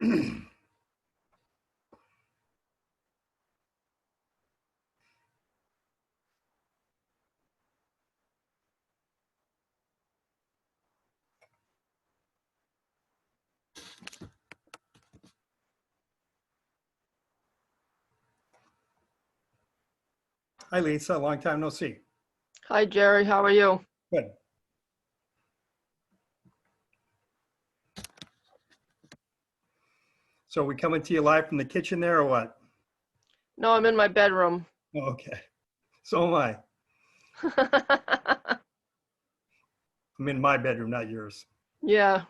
Hi, Lisa. Long time no see. Hi, Jerry. How are you? Good. So we coming to you live from the kitchen there or what? No, I'm in my bedroom. Oh, okay. So am I. I'm in my bedroom, not yours. Yeah,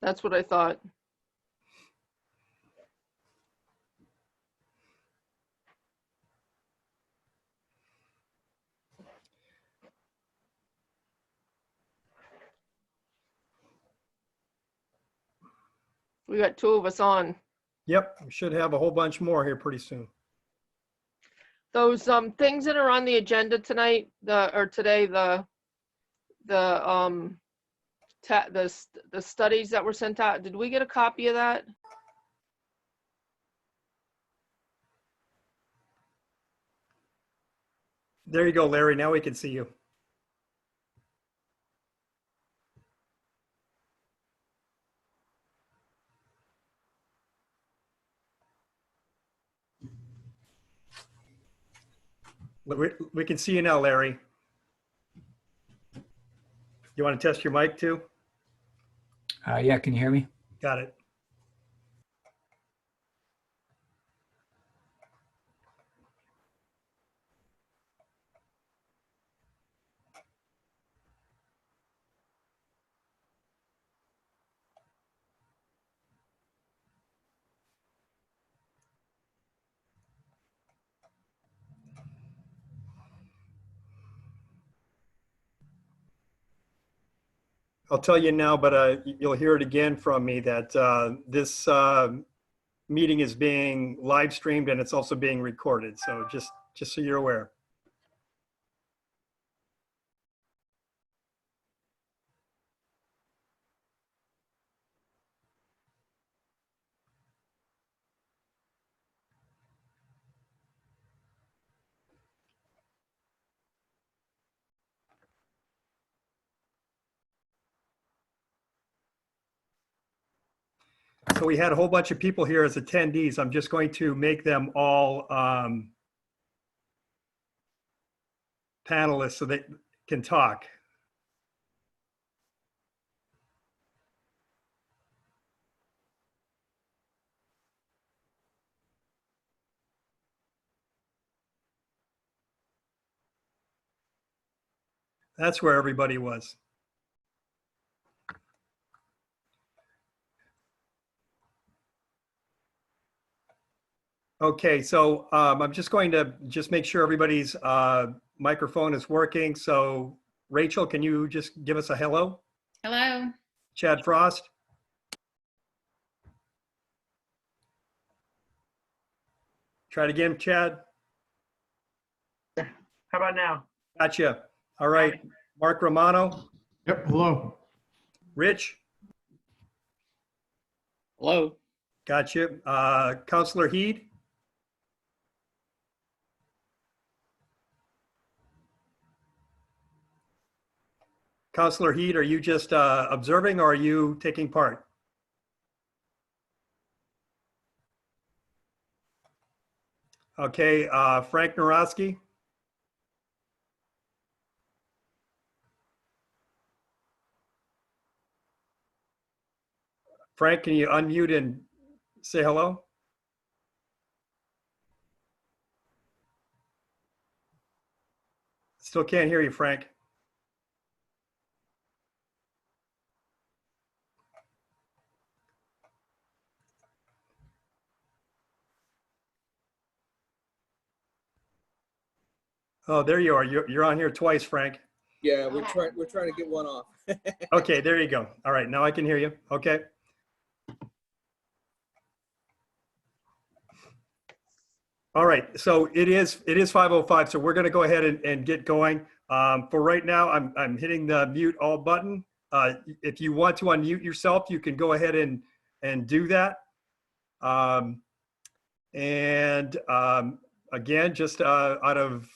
that's what I thought. We got two of us on. Yep, we should have a whole bunch more here pretty soon. Those things that are on the agenda tonight, today, the studies that were sent out. Did we get a copy of that? There you go, Larry. Now we can see you. We can see you now, Larry. You want to test your mic too? Yeah, can you hear me? Got it. I'll tell you now, but you'll hear it again from me that this meeting is being live streamed and it's also being recorded. So just so you're aware. So we had a whole bunch of people here as attendees. I'm just going to make them all panelists so they can talk. That's where everybody was. Okay, so I'm just going to make sure everybody's microphone is working. So Rachel, can you just give us a hello? Hello. Chad Frost? Try it again, Chad. How about now? Gotcha. All right. Mark Romano? Yep, hello. Rich? Hello. Gotcha. Counselor Heed? Counselor Heed, are you just observing or are you taking part? Okay, Frank Narosky? Frank, can you unmute and say hello? Still can't hear you, Frank. Oh, there you are. You're on here twice, Frank. Yeah, we're trying to get one off. Okay, there you go. All right, now I can hear you. Okay. All right, so it is 5:05, so we're going to go ahead and get going. For right now, I'm hitting the mute all button. If you want to unmute yourself, you can go ahead and do that. Again, just out of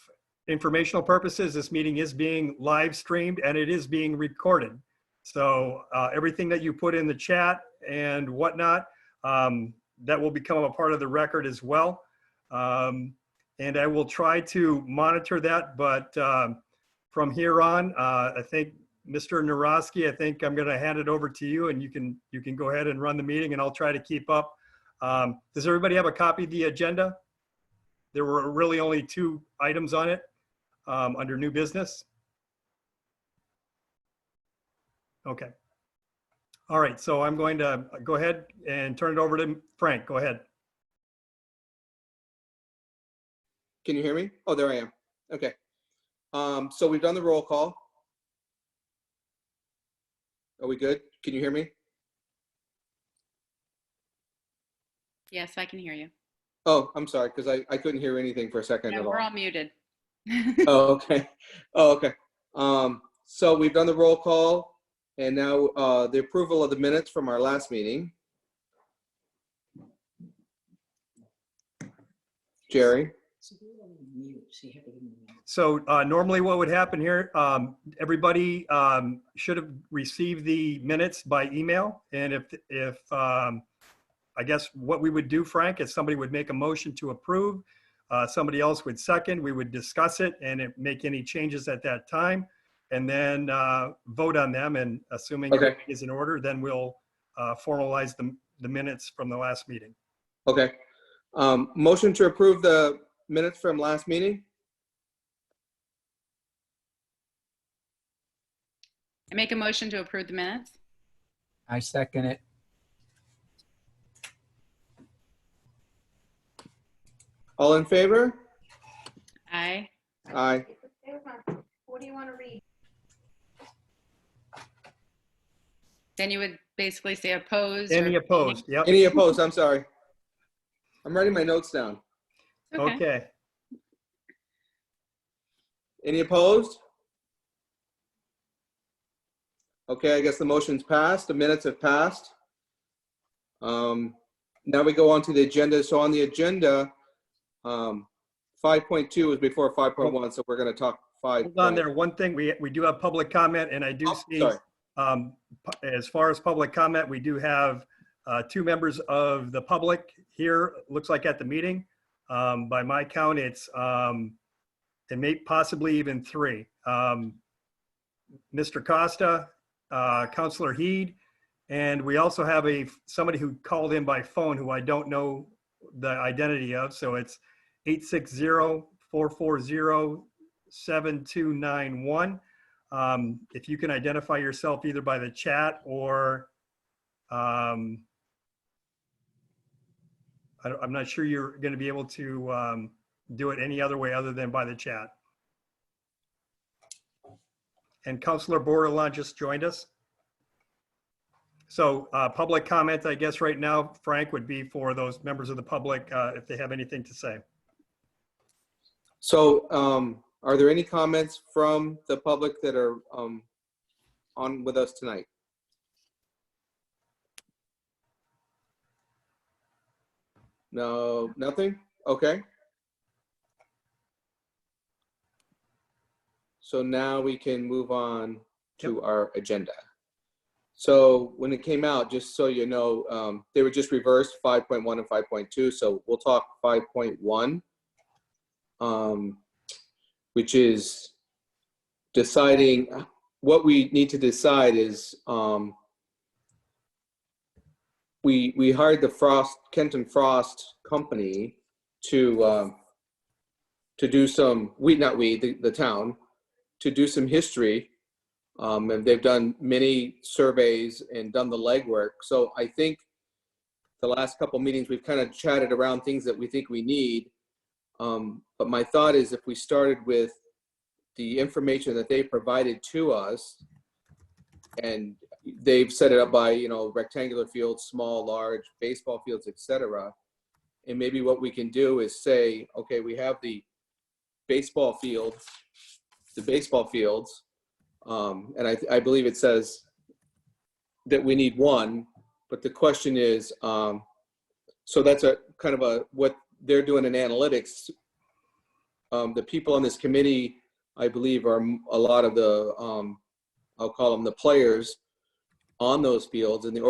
informational purposes, this meeting is being live streamed and it is being recorded. So everything that you put in the chat and whatnot, that will become a part of the record as well. And I will try to monitor that, but from here on, I think Mr. Narosky, I think I'm going to hand it over to you, and you can go ahead and run the meeting, and I'll try to keep up. Does everybody have a copy of the agenda? There were really only 2 items on it under new business. Okay. All right, so I'm going to go ahead and turn it over to Frank. Go ahead. Can you hear me? Oh, there I am. Okay. So we've done the roll call. Are we good? Can you hear me? Yes, I can hear you. Oh, I'm sorry, because I couldn't hear anything for a second No, at we're all. all muted. Oh, okay. Oh, okay. So we've done the roll call, and now the approval of the minutes from our last meeting. Jerry? So normally what would happen here, everybody should have received the minutes by email. And if I guess what we would do, Frank, is somebody would make a motion to approve, somebody else would second, we would discuss it and make any changes at that time, and then vote on them. And assuming Okay. everything is in order, then we'll formalize the minutes from the last meeting. Okay. Motion to approve the minutes from last meeting? I make a motion to approve the minutes. I second it. All in favor? Aye. Aye. What do you want to read? Then you would basically say opposed. or Any opposed? Yep. Any opposed? I'm sorry. I'm writing my notes down. Okay. Okay. Any opposed? Okay, I guess the motion's passed. The minutes have passed. Now we go on to the agenda. So on the agenda, 5.2 is before 5.1, so we're going to talk 5. Hold on there. One thing, we do have public comment, and I do Oh, see, sorry. as far as public comment, we do have 2 members of the public here, looks like at the meeting. By my count, it may possibly even 3. Mr. Costa, Councilor Heed, and we also have somebody who called in by phone who I don't know the identity of, so it's 860-440-7291. If you can identify yourself either by the chat or I'm not sure you're going to be able to do it any other way other than by the chat. And Councilor Bordelon just joined us. So public comment, I guess right now, Frank, would be for those members of the public if they have anything to say. So are there any comments from the public that are on with us tonight? No, nothing? Okay. So now we can move on to our agenda. So when it came out, just so you know, they were just reversed, 5.1 and 5.2. So we'll talk 5.1, which is deciding what we need to decide is we hired the Kenton Frost company to do some, the town, to do some history. And they've done many surveys and done the legwork. So I think the last couple meetings, we've kind of chatted around things that we think we need. But my thought is if we started with the information that they provided to us, and they've set it up by, you know, rectangular fields, small, large, baseball fields, etc. And maybe what we can do is say, okay, we have the baseball fields, and I believe it says that we need one, but the question is, So that's a kind of what they're doing in analytics. The people on this committee, I believe, are a lot of the, I'll call them the players on those fields and the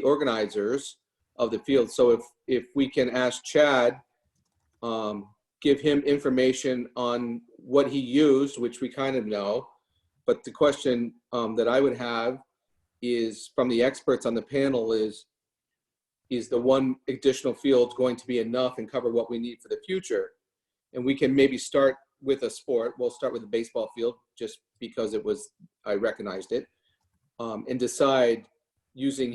organizers of the field. So if we can ask Chad, give him information on what he used, which we kind of know, but the question that I would have is from the experts on the panel is the one additional field going to be enough and cover what we need for the future? And we can maybe start with a sport. We'll start with the baseball field just because I recognized it, and decide using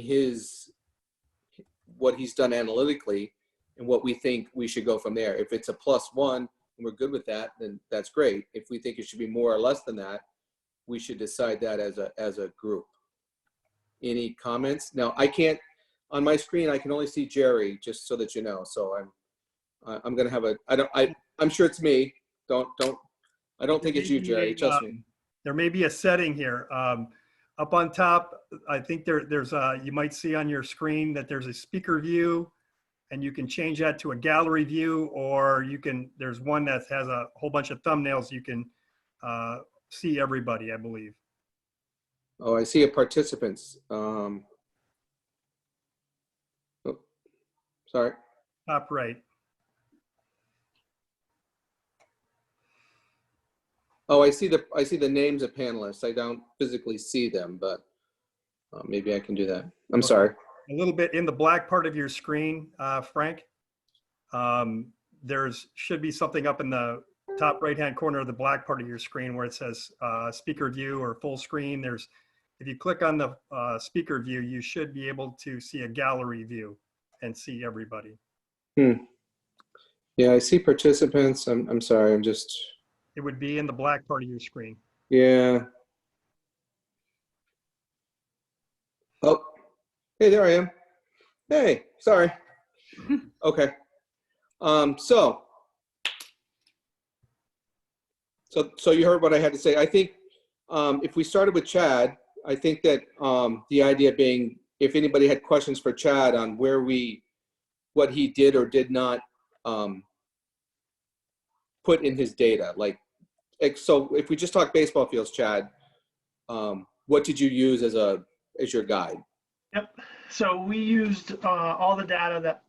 what he's done analytically and what we think we should go from there. If it's a +1 and we're good with that, then that's great. If we think it should be more or less than that, we should decide that as a group. Any comments? Now, I can't, on my screen, I can only see Jerry, just so that you know. So I'm going to have I'm sure it's me. I don't think it's you, Jerry. Trust me. There may be a setting here. Up on top, I think there's you might see on your screen that there's a speaker view, and you can change that to a gallery view, or there's one that has a whole bunch of thumbnails. You can see everybody, I believe. Oh, I see a participants. Oh, sorry. Top right. Oh, I see the names of panelists. I don't physically see them, but maybe I can do that. I'm sorry. A little bit in the black part of your screen, Frank. Should be something up in the top right-hand corner of the black part of your screen where it says speaker view or full screen. If you click on the speaker view, you should be able to see a gallery view and see everybody. Yeah, I see participants. I'm sorry. It would be in the black part of your screen. Yeah. Oh, hey, there I am. Hey, sorry. Okay. So you heard what I had to say. I think if we started with Chad, I think that the idea being, if anybody had questions for Chad on what he did or did not put in his data, so if we just talk baseball fields, Chad, what did you use as your guide? Yep. So we used all the data that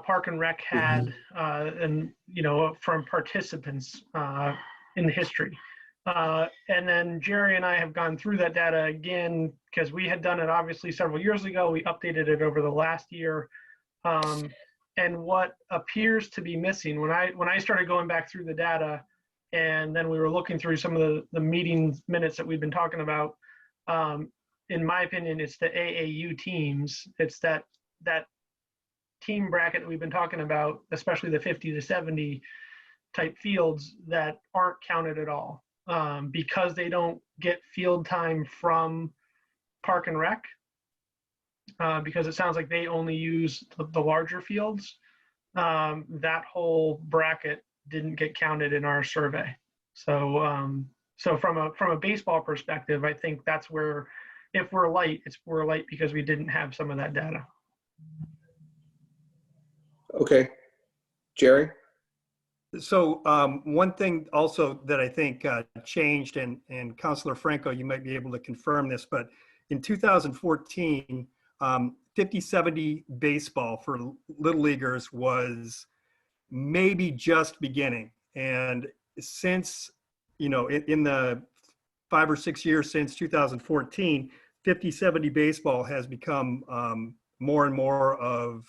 Park and Rec had, and from participants in the history. And then Jerry and I have gone through that data again because we had done it obviously several years ago. We updated it over the last year. And what appears to be missing when I started going back through the data, and then we were looking through some of the meeting minutes that we've been talking about, in my opinion, it's the AAU teams. It's that team bracket that we've been talking about, especially the 50 to 70 type fields that aren't counted at all, because they don't get field time from Park and Rec, because it sounds like they only use the larger fields. That whole bracket didn't get counted in our survey. So from a baseball perspective, I think that's where, if we're light, we're light because we didn't have some of that data. Okay, Jerry? So one thing also that I think changed, and Councilor Franco, you might be able to confirm this, but in 2014, 50-70 baseball for Little Leaguers was maybe just beginning. And since, in the 5 or 6 years since 2014, 50-70 baseball has become more and more of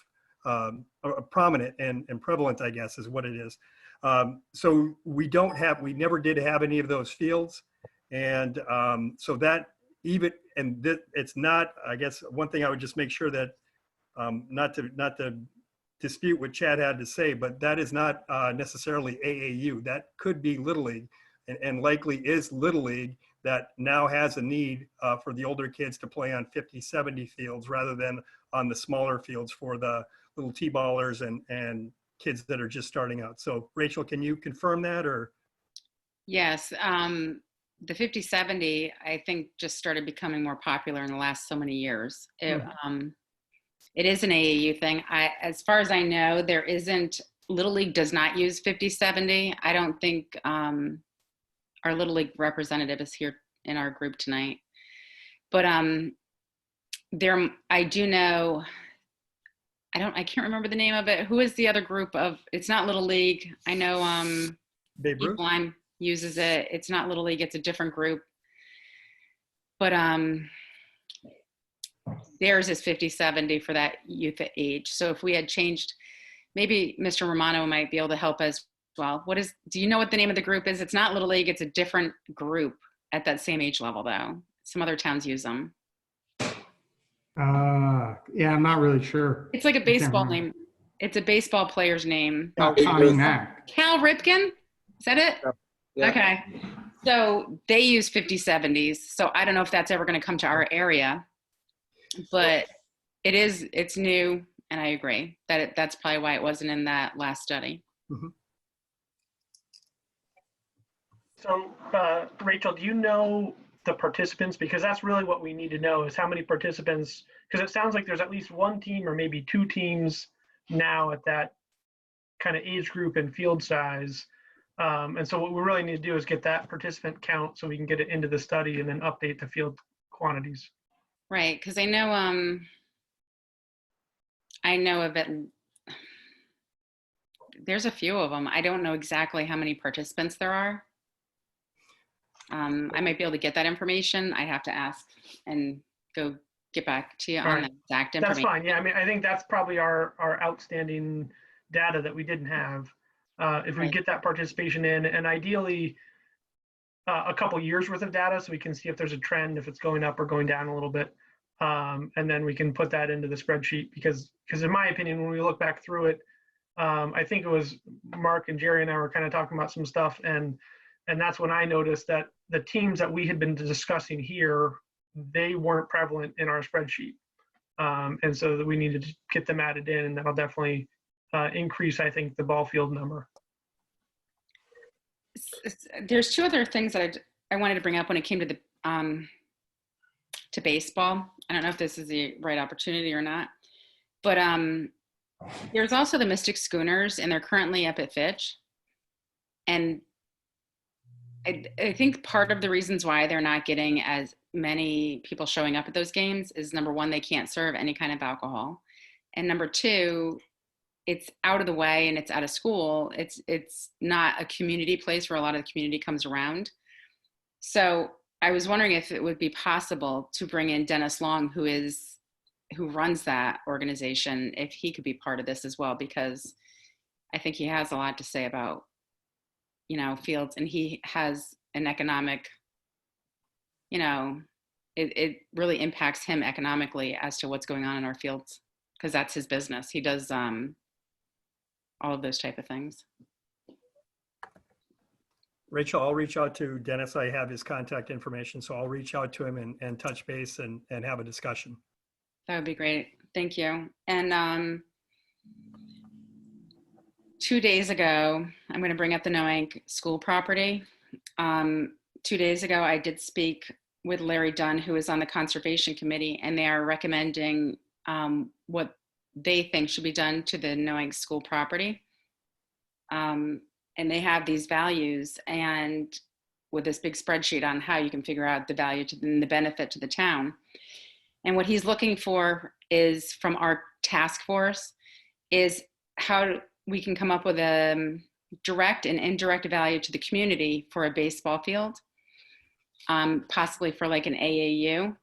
prominent and prevalent, I guess, is what it is. So we never did have any of those fields. And so that it's not, I guess, one thing I would just make sure that not to dispute what Chad had to say, but that is not necessarily AAU. That could be Little League, and likely is Little League that now has a need for the older kids to play on 50-70 fields rather than on the smaller fields for the little T-ballers and kids that are just starting out. So Rachel, can you confirm that, or? Yes, the 50-70, I think, just started becoming more popular in the last so many years. It is an AAU thing. As far as I know, there isn't, Little League does not use 50/70. I don't think our Little League representative is here in our group tonight. But I do know, I can't remember the name of it. Who is the other group of, it's not Little League. I know Babe Ruth? East Lyme uses it. It's not Little League, it's a different group. But theirs is 50/70 for that youth age. So if we had changed, maybe Mr. Romano might be able to help as well. Do you know what the name of the group is? It's not Little League, it's a different group at that same age level though. Some other towns use them. Yeah, I'm not really sure. It's like a I can't baseball remember. name. It's a baseball player's name. Oh, Big Connie Ruth. Mack. Cal Ripken? Is that it? Yeah. Okay. So they use 50/70s. So I don't know if that's ever going to come to our area, but it's new. And I agree that that's probably why it wasn't in that last study. So, Rachel, do you know the participants? Because that's really what we need to know is how many participants, because it sounds like there's at least one team or maybe two teams now at that kind of age group and field size. And so what we really need to do is get that participant count so we can get it into the study and then update the field quantities. Right. Because I know of it. There's a few of them. I don't know exactly how many participants there are. I might be able to get that information. I have to ask and go get back to you on the exact That's information. fine. Yeah, I mean, I think that's probably our outstanding data that we didn't have. If we Right. get that participation in, and ideally a couple years worth of data so we can see if there's a trend, if it's going up or going down a little bit. And then we can put that into the spreadsheet because in my opinion, when we look back through it, I think it was Mark and Jerry and I were kind of talking about some stuff, and that's when I noticed that the teams that we had been discussing here, they weren't prevalent in our spreadsheet. And so that we needed to get them added in, and that'll definitely increase, I think, the ball field number. There's two other things that I wanted to bring up when it came to the to baseball. I don't know if this is the right opportunity or not, but there's also the Mystic Schooners, and they're currently up at Fitch. And I think part of the reasons why they're not getting as many people showing up at those games is, number one, they can't serve any kind of alcohol. And number two, it's out of the way and it's out of school. It's not a community place where a lot of the community comes around. So I was wondering if it would be possible to bring in Dennis Long, who runs that organization, if he could be part of this as well, because I think he has a lot to say about, fields, and he has an economic, it really impacts him economically as to what's going on in our fields, because that's his business. He does all of those type of things. Rachel, I'll reach out to Dennis. I have his contact information, so I'll reach out to him and touch base and have a discussion. That would be great. Thank you. And 2 days ago, I'm going to bring up the Noank school property. 2 days ago, I did speak with Larry Dunn, who is on the Conservation Committee, and they are recommending what they think should be done to the Noank school property. And they have these values, and with this big spreadsheet on how you can figure out the value and the benefit to the town. And what he's looking for is, from our task force, is how we can come up with a direct and indirect value to the community for a baseball field, possibly for like an AAU,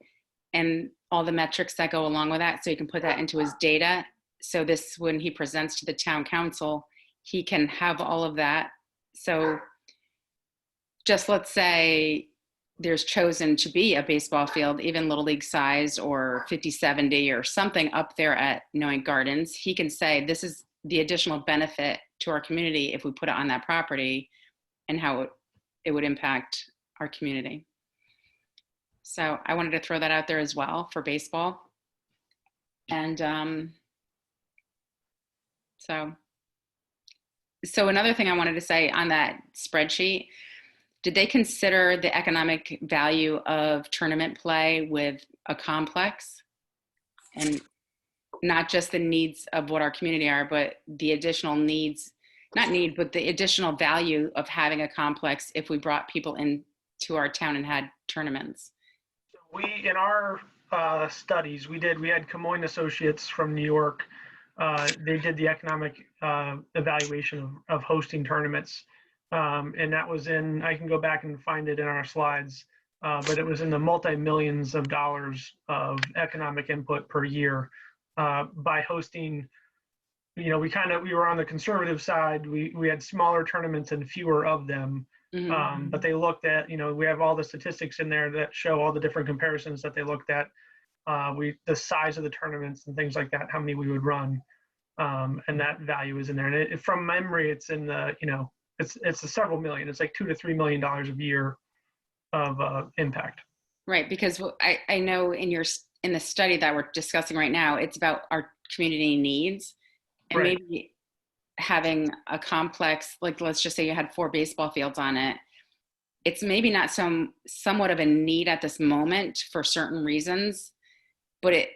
and all the metrics that go along with that. So you can put that into his data. So this, when he presents to the town council, he can have all of that. So just let's say there's chosen to be a baseball field, even Little League size or 50/70 or something up there at Noank Gardens, he can say, this is the additional benefit to our community if we put it on that property, and how it would impact our community. So I wanted to throw that out there as well for baseball. And so another thing I wanted to say on that spreadsheet, did they consider the economic value of tournament play with a complex? And not just the needs of what our community are, but the additional needs, not need, but the additional value of having a complex if we brought people in to our town and had tournaments. We, in our studies, we had Camoin Associates from New York. They did the economic evaluation of hosting tournaments. And that was in, I can go back and find it in our slides, but it was in the multi-millions of dollars of economic input per year by hosting. We were on the conservative side. We had smaller tournaments and fewer of them. But they looked at, we have all the statistics in there that show all the different comparisons that they looked at. The size of the tournaments and things like that, how many we would run. And that value is in there. And from memory, it's in the, it's a several million. It's like $2 to $3 million a year of impact. Right, because I know in the study that we're discussing right now, it's about our community needs, and Right. maybe having a complex, like let's just say you had 4 baseball fields on it. It's maybe not somewhat of a need at this moment for certain reasons, but it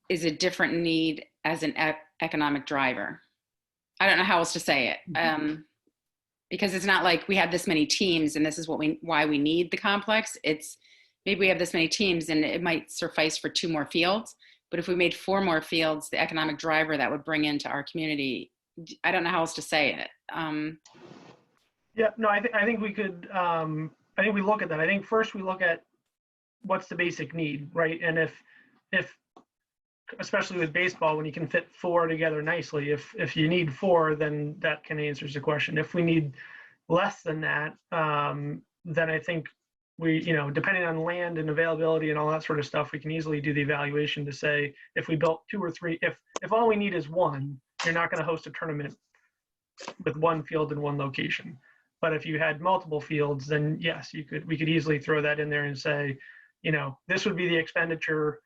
is a different need as an economic driver. I don't know how else to say it. Because it's not like we have this many teams and this is why we need the complex. It's maybe we have this many teams and it might suffice for 2 more fields. But if we made 4 more fields, the economic driver that would bring into our community, I don't know how else to say it. Yeah, no, I think we could, I think we look at that. I think first we look at what's the basic need, right? And if especially with baseball, when you can fit 4 together nicely, if you need 4, then that kind of answers the question. If we need less than that, then I think we, depending on land and availability and all that sort of stuff, we can easily do the evaluation to say, if we built 2 or 3, if all we need is 1, you're not going to host a tournament with 1 field in 1 location. But if you had multiple fields, then yes, we could easily throw that in there and say, this would be the expenditure,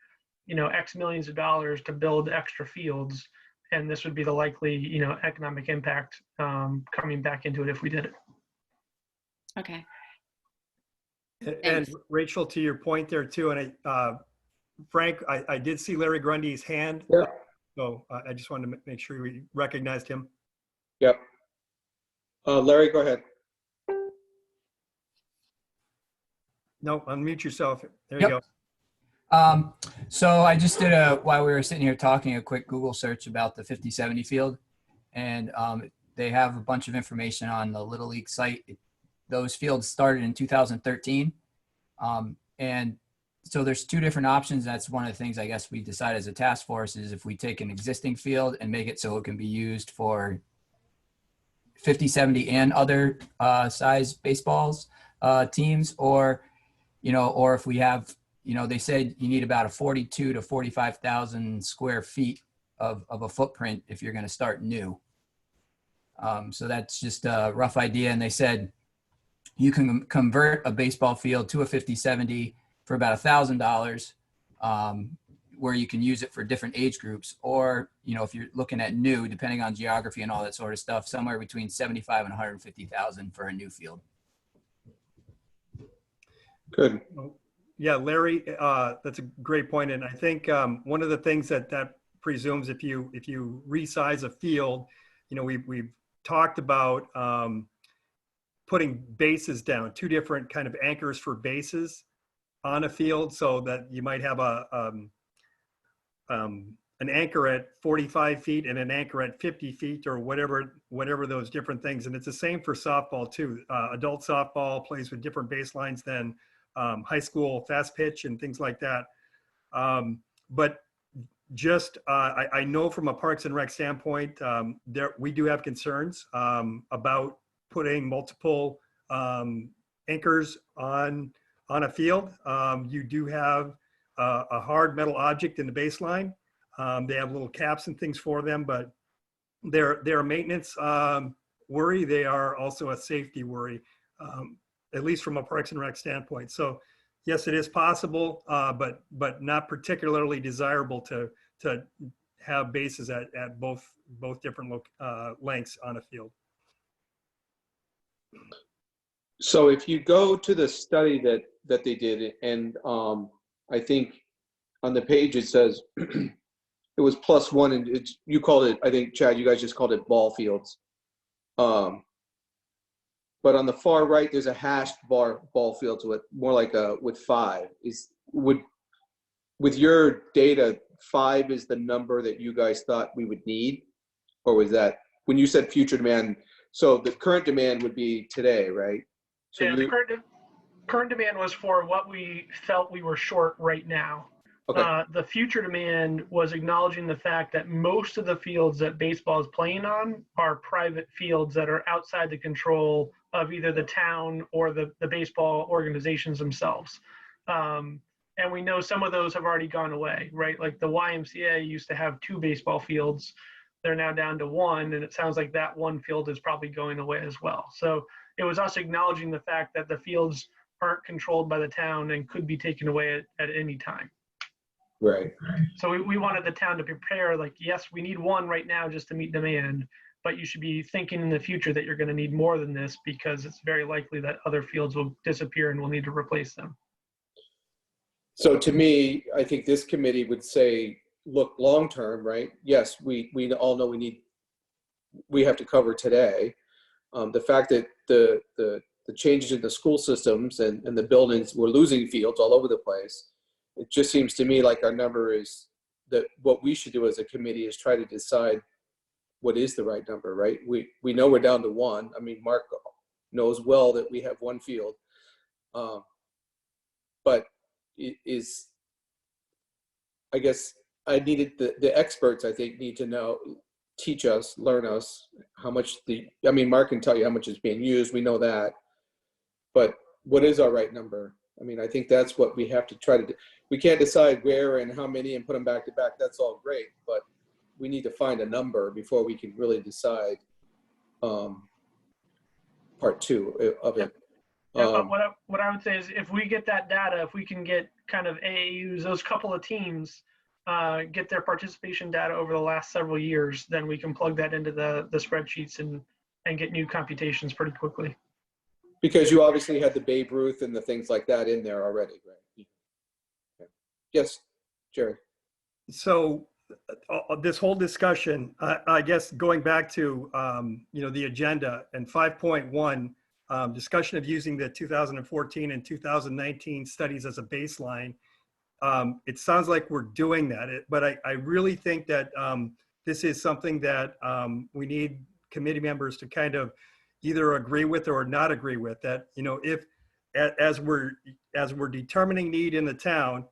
X millions of dollars to build extra fields. And this would be the likely, economic impact coming back into it if we did it. Okay. And Rachel, to your point there too, and Frank, I did see Larry Grundy's hand. Yeah. So I just wanted to make sure we recognized him. Yep. Larry, go ahead. No, unmute yourself. There Yep. you go. So I just did while we were sitting here talking, a quick Google search about the 5070 field, and they have a bunch of information on the Little League site. Those fields started in 2013. And so there's 2 different options. That's one of the things I guess we decide as a task force is if we take an existing field and make it so it can be used for 50, 70 and other size baseballs teams, or if we have, they said you need about a 42 to 45,000 square feet of a footprint if you're going to start new. So that's just a rough idea. And they said you can convert a baseball field to a 50-70 for about $1,000, where you can use it for different age groups. Or, if you're looking at new, depending on geography and all that sort of stuff, somewhere between 75 and 150,000 for a new field. Good. Yeah, Larry, that's a great point. And I think one of the things that presumes if you resize a field, we've talked about putting bases down, 2 different kind of anchors for bases on a field, so that you might have an anchor at 45 feet and an anchor at 50 feet or whatever those different things. And it's the same for softball too. Adult softball plays with different baselines than high school fast pitch and things like that. But just, I know from a Parks and Rec standpoint, we do have concerns about putting multiple anchors on a field. You do have a hard metal object in the baseline. They have little caps and things for them, but they're a maintenance worry. They are also a safety worry, at least from a Parks and Rec standpoint. So yes, it is possible, but not particularly desirable to have bases at both different lengths on a field. So if you go to the study that they did, and I think on the page it says it was +1, and you called it, I think, Chad, you guys just called it ball fields. But on the far right, there's a hashed ball fields with more like with 5. With your data, 5 is the number that you guys thought we would need, or was that when you said future demand? So the current demand would be today, right? So Yeah, the current demand was for what we felt we were short right now. okay. The future demand was acknowledging the fact that most of the fields that baseball is playing on are private fields that are outside the control of either the town or the baseball organizations themselves. And we know some of those have already gone away, right? Like the YMCA used to have 2 baseball fields. They're now down to 1, and it sounds like that 1 field is probably going away as well. So it was us acknowledging the fact that the fields aren't controlled by the town and could be taken away at any time. Right. So we wanted the town to prepare, like, yes, we need 1 right now just to meet demand, but you should be thinking in the future that you're going to need more than this, because it's very likely that other fields will disappear and we'll need to replace them. So to me, I think this committee would say, look, long-term, right? Yes, we all know we have to cover today. The fact that the changes in the school systems and the buildings, we're losing fields all over the place. It just seems to me like our number is that what we should do as a committee is try to decide what is the right number, right? We know we're down to 1. I mean, Mark knows well that we have 1 field, but it is, I guess I needed the experts, I think, need to know, teach us, learn us how much I mean, Mark can tell you how much is being used. We know that, but what is our right number? I mean, I think that's what we have to try to do. We can't decide where and how many and put them back to back. That's all great, but we need to find a number before we can really decide part 2 of it. Yeah, but what I would say is, if we get that data, if we can get kind of AAUs, those couple of teams, get their participation data over the last several years, then we can plug that into the spreadsheets and get new computations pretty quickly. Because you obviously had the Babe Ruth and the things like that in there already, right? Okay. Yes, Jerry. So this whole discussion, I guess going back to, the agenda and 5.1, discussion of using the 2014 and 2019 studies as a baseline. It sounds like we're doing that, but I really think that this is something that we need committee members to kind of either agree with or not agree with. That, if as we're determining need in the town,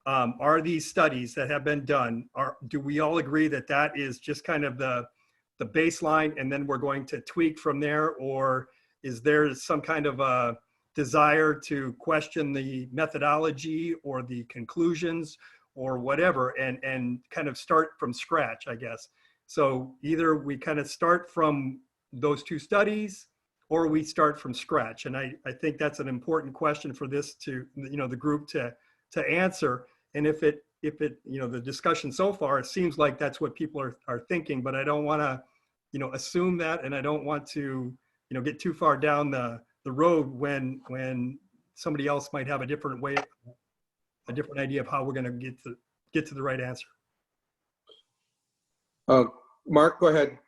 are these studies that have been done, do we all agree that that is just kind of the baseline, and then we're going to tweak from there? Or is there some kind of a desire to question the methodology or the conclusions or whatever, and kind of start from scratch, I guess? So either we kind of start from those 2 studies, or we start from scratch. And I think that's an important question for this to, the group to answer. And if it, the discussion so far, it seems like that's what people are thinking, but I don't want to, assume that, and I don't want to, get too far down the road when somebody else might have a different idea of how we're going to get to the right answer. Mark, go ahead.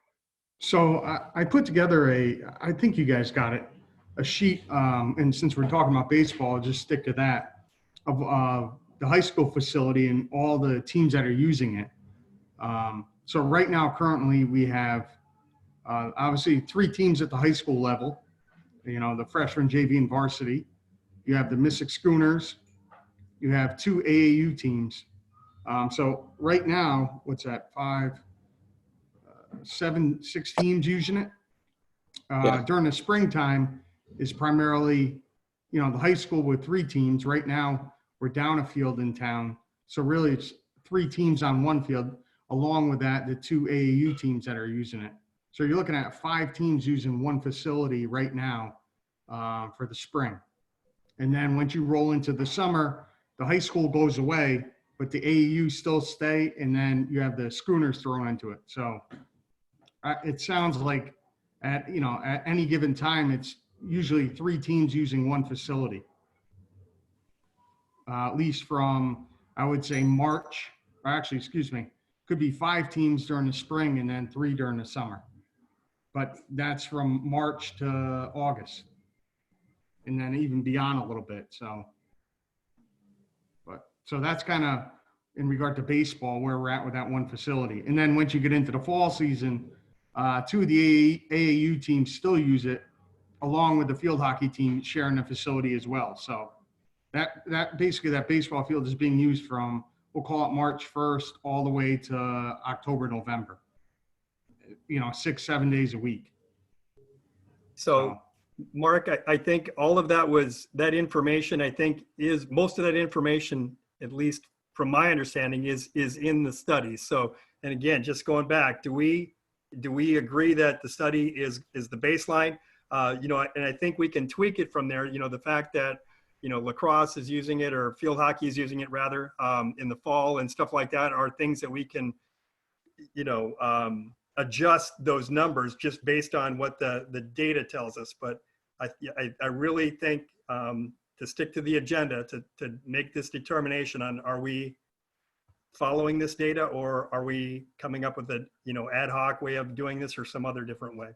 So I put together I think you guys got it, a sheet, and since we're talking about baseball, I'll just stick to that, of the high school facility and all the teams that are using it. So right now, currently, we have obviously 3 teams at the high school level, the freshman, JV, and varsity. You have the Mystic Schooners. You have 2 AAU teams. So right now, what's that, 6 teams using it. Yeah. During the springtime is primarily, the high school with 3 teams. Right now, we're down a field in town. So really it's 3 teams on 1 field. Along with that, the 2 AAU teams that are using it. So you're looking at 5 teams using 1 facility right now for the spring. And then once you roll into the summer, the high school goes away, but the AAU still stay, and then you have the Schooners thrown into it. So it sounds like at any given time, it's usually 3 teams using 1 facility. At least from, I would say, March, or actually, excuse me, could be 5 teams during the spring and then 3 during the summer. But that's from March to August. And then even beyond a little bit, so. So that's kind of in regard to baseball, where we're at with that one facility. And then once you get into the fall season, 2 of the AAU teams still use it, along with the field hockey team sharing the facility as well. So that basically that baseball field is being used from, we'll call it March 1st all the way to October, November. 6-7 days a week. So Mark, I think all of that information, I think most of that information, at least from my understanding, is in the study. So, and again, just going back, do we agree that the study is the baseline? And I think we can tweak it from there. The fact that, lacrosse is using it, or field hockey is using it rather, in the fall and stuff like that, are things that we can, adjust those numbers just based on what the data tells us. But I really think to stick to the agenda, to make this determination on, are we following this data, or are we coming up with a ad hoc way of doing this, or some other different way?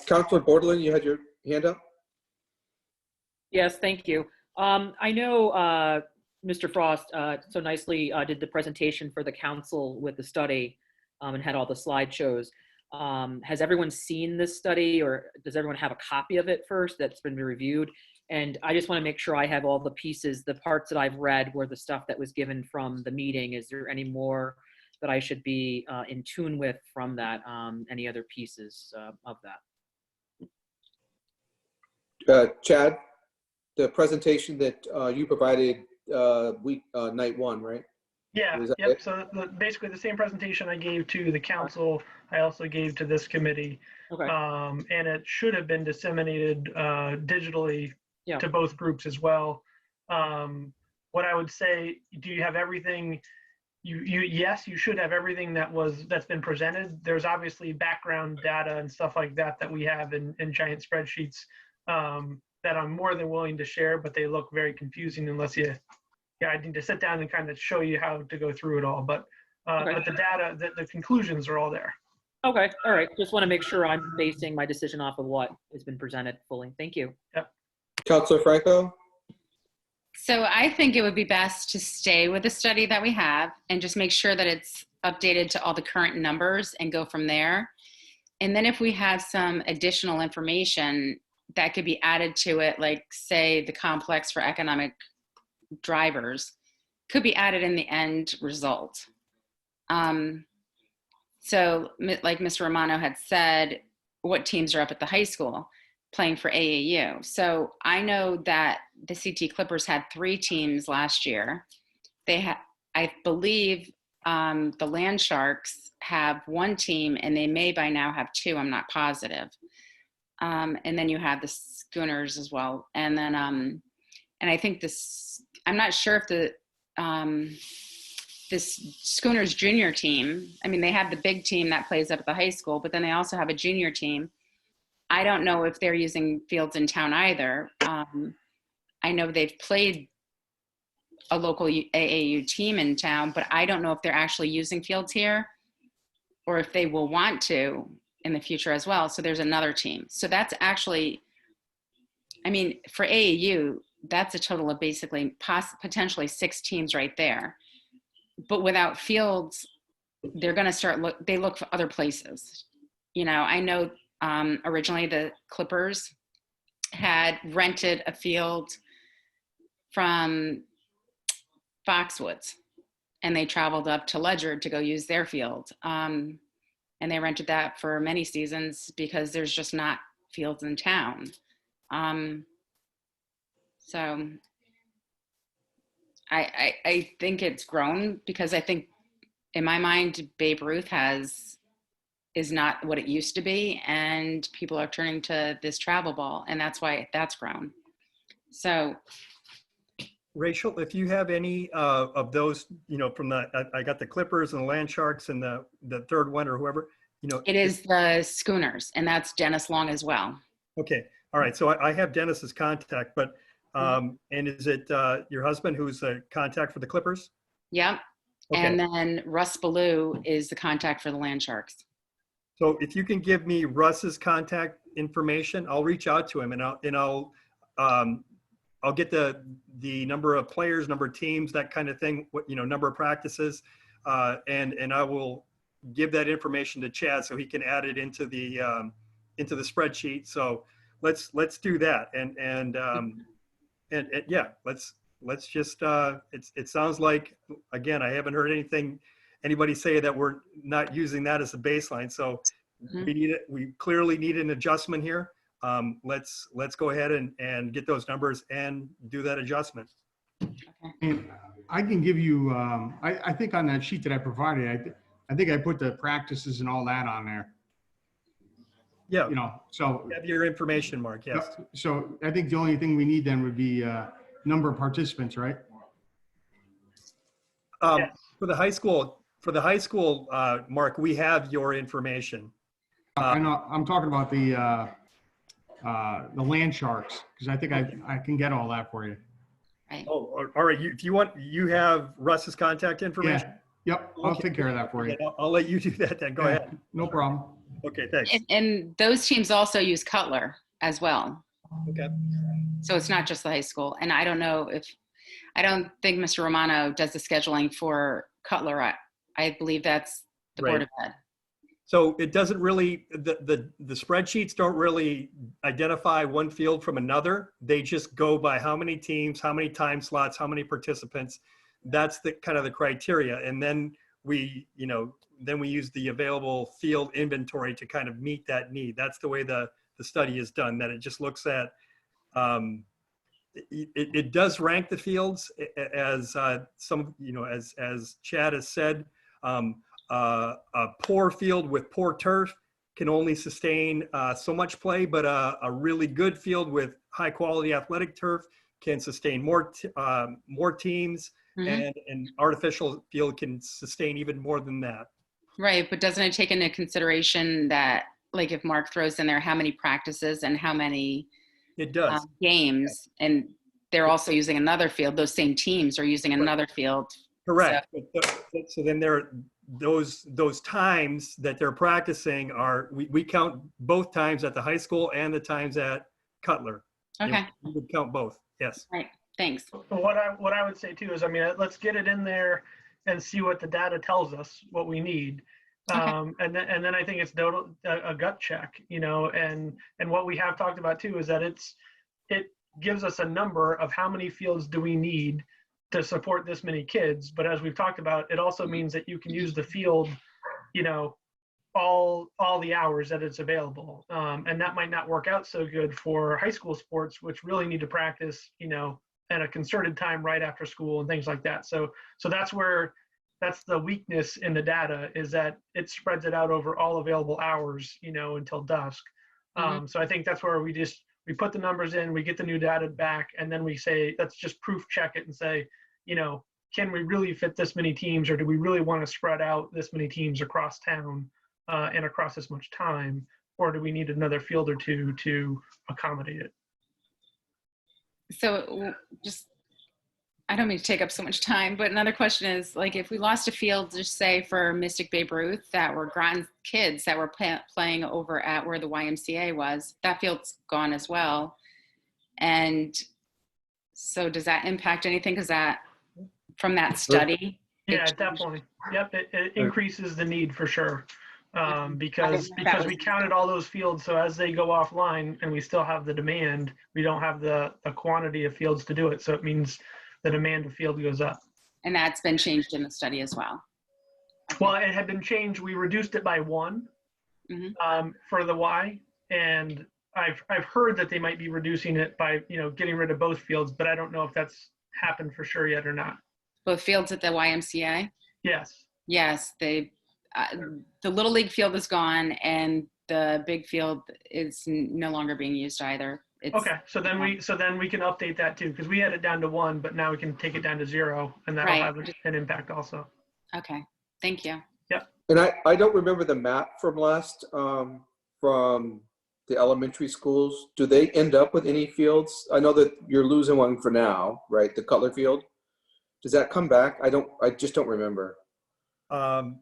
Councilor Bordelon, you had your hand up? Yes, thank you. I know Mr. Frost so nicely did the presentation for the council with the study and had all the slideshows. Has everyone seen this study, or does everyone have a copy of it first that's been reviewed? And I just want to make sure I have all the pieces. The parts that I've read were the stuff that was given from the meeting. Is there any more that I should be in tune with from that? Any other pieces of that? Chad, the presentation that you provided night 1, right? Yeah, yep. It? So basically the same presentation I gave to the council, I also gave to this committee. Okay. And it should have been disseminated digitally to both groups as well. What I would say, do you have everything? Yes, you should have everything that's been presented. There's obviously background data and stuff like that we have in giant spreadsheets that I'm more than willing to share, but they look very confusing unless I need to sit down and kind of show you how to go through it all. But the data, the conclusions are all there. Okay, all right. Just want to make sure I'm basing my decision off of what has been presented fully. Thank you. Yep. Councilor Franco? So I think it would be best to stay with the study that we have and just make sure that it's updated to all the current numbers and go from there. And then if we have some additional information that could be added to it, like say the complex for economic drivers could be added in the end result. So like Mr. Romano had said, what teams are up at the high school playing for AAU? So I know that the CT Clippers had 3 teams last year. I believe the Land Sharks have 1 team, and they may by now have 2, I'm not positive. And then you have the Schooners as well. And then, and I think I'm not sure if this Schooners junior team, I mean, they have the big team that plays up at the high school, but then they also have a junior team. I don't know if they're using fields in town either. I know they've played a local AAU team in town, but I don't know if they're actually using fields here or if they will want to in the future as well. So there's another team. So that's actually, I mean, for AAU, that's a total of basically potentially 6 teams right there. But without fields, they're going to they look for other places. I know originally the Clippers had rented a field from Foxwoods, and they traveled up to Ledyard to go use their field. And they rented that for many seasons because there's just not fields in town. So I think it's grown because I think in my mind, Babe Ruth is not what it used to be, and people are turning to this travel ball, and that's why that's grown. So Rachel, if you have any of those, from I got the Clippers and the Land Sharks and the third one or whoever, It is the Schooners, and that's Dennis Long as well. Okay. All right. So I have Dennis's contact, but, and is it your husband who's the contact for the Clippers? Yep. Okay. And then Russ Ballou is the contact for the Land Sharks. So if you can give me Russ's contact information, I'll reach out to him and I'll get the number of players, number of teams, that kind of thing, number of practices, and I will give that information to Chad so he can add it into the spreadsheet. So let's do that, and yeah, let's just it sounds like, again, I haven't heard anybody say that we're not using that as a baseline. So we clearly need an adjustment here. Let's go ahead and get those numbers and do that adjustment. And I can give you, I think on that sheet that I provided, I think I put the practices and all that on there. Yeah. So You have your information, Mark. Yes. So I think the only thing we need then would be number of participants, right? Yes. For the high school, Mark, we have your information. I know, I'm talking about the Land Sharks, because I think I can get all that for you. Right. Oh, all right. If you want, you have Russ's contact information? Yeah. Yep. I'll take care of that for you. Okay, I'll let you do that then. Go ahead. No problem. Okay, thanks. And those teams also use Cutler as well. Okay. So it's not just the high school. And I don't think Mr. Romano does the scheduling for Cutler. I believe that's the Board of Ed. So it doesn't really, the spreadsheets don't really identify one field from another. They just go by how many teams, how many time slots, how many participants. That's the kind of the criteria. And then we use the available field inventory to kind of meet that need. That's the way the study is done, that it just looks at, it does rank the fields as as Chad has said, a poor field with poor turf can only sustain so much play, but a really good field with high quality athletic turf can sustain more teams, and an artificial field can sustain even more than that. Right, but doesn't it take into consideration that, like, if Mark throws in there how many practices and how many it does games, and they're also using another field, those same teams are using another field. Correct. So then those times that they're practicing we count both times at the high school and the times at Cutler. Okay. We would count both. Yes. Right. Thanks. What I would say too is, let's get it in there and see what the data tells us, what we need. Okay. And then I think it's a gut check, and what we have talked about too is that it gives us a number of how many fields do we need to support this many kids. But as we've talked about, it also means that you can use the field, all the hours that it's available. And that might not work out so good for high school sports, which really need to practice, at a concerted time right after school and things like that. So that's the weakness in the data, is that it spreads it out over all available hours, until dusk. So I think that's where we put the numbers in, we get the new data back, and then we say, let's just proof check it and say, can we really fit this many teams, or do we really want to spread out this many teams across town and across this much time, or do we need another field or two to accommodate it? So I don't mean to take up so much time, but another question is, like, if we lost a field, just say for Mystic Babe Ruth, that were Groton kids that were playing over at where the YMCA was, that field's gone as well. And so does that impact anything? Because that, from that study? Yeah, definitely. Yep, it increases the need for sure. Because we counted all those fields, so as they go offline and we still have the demand, we don't have the quantity of fields to do it. So it means the demand of field goes up. And that's been changed in the study as well. Okay. Well, it had been changed. We reduced it by 1 for the Y, and I've heard that they might be reducing it by getting rid of both fields, but I don't know if that's happened for sure yet or not. Both fields at the YMCA? Yes. Yes, the Little League field is gone, and the big field is no longer being used either. Okay, so then we can update that too, because we had it down to 1, but now we can take it down to 0, and that'll have an impact also. Okay, thank you. Yep. And I don't remember the map from last, from the elementary schools. Do they end up with any fields? I know that you're losing one for now, right? The Cutler field. Does that come back? I just don't remember. Both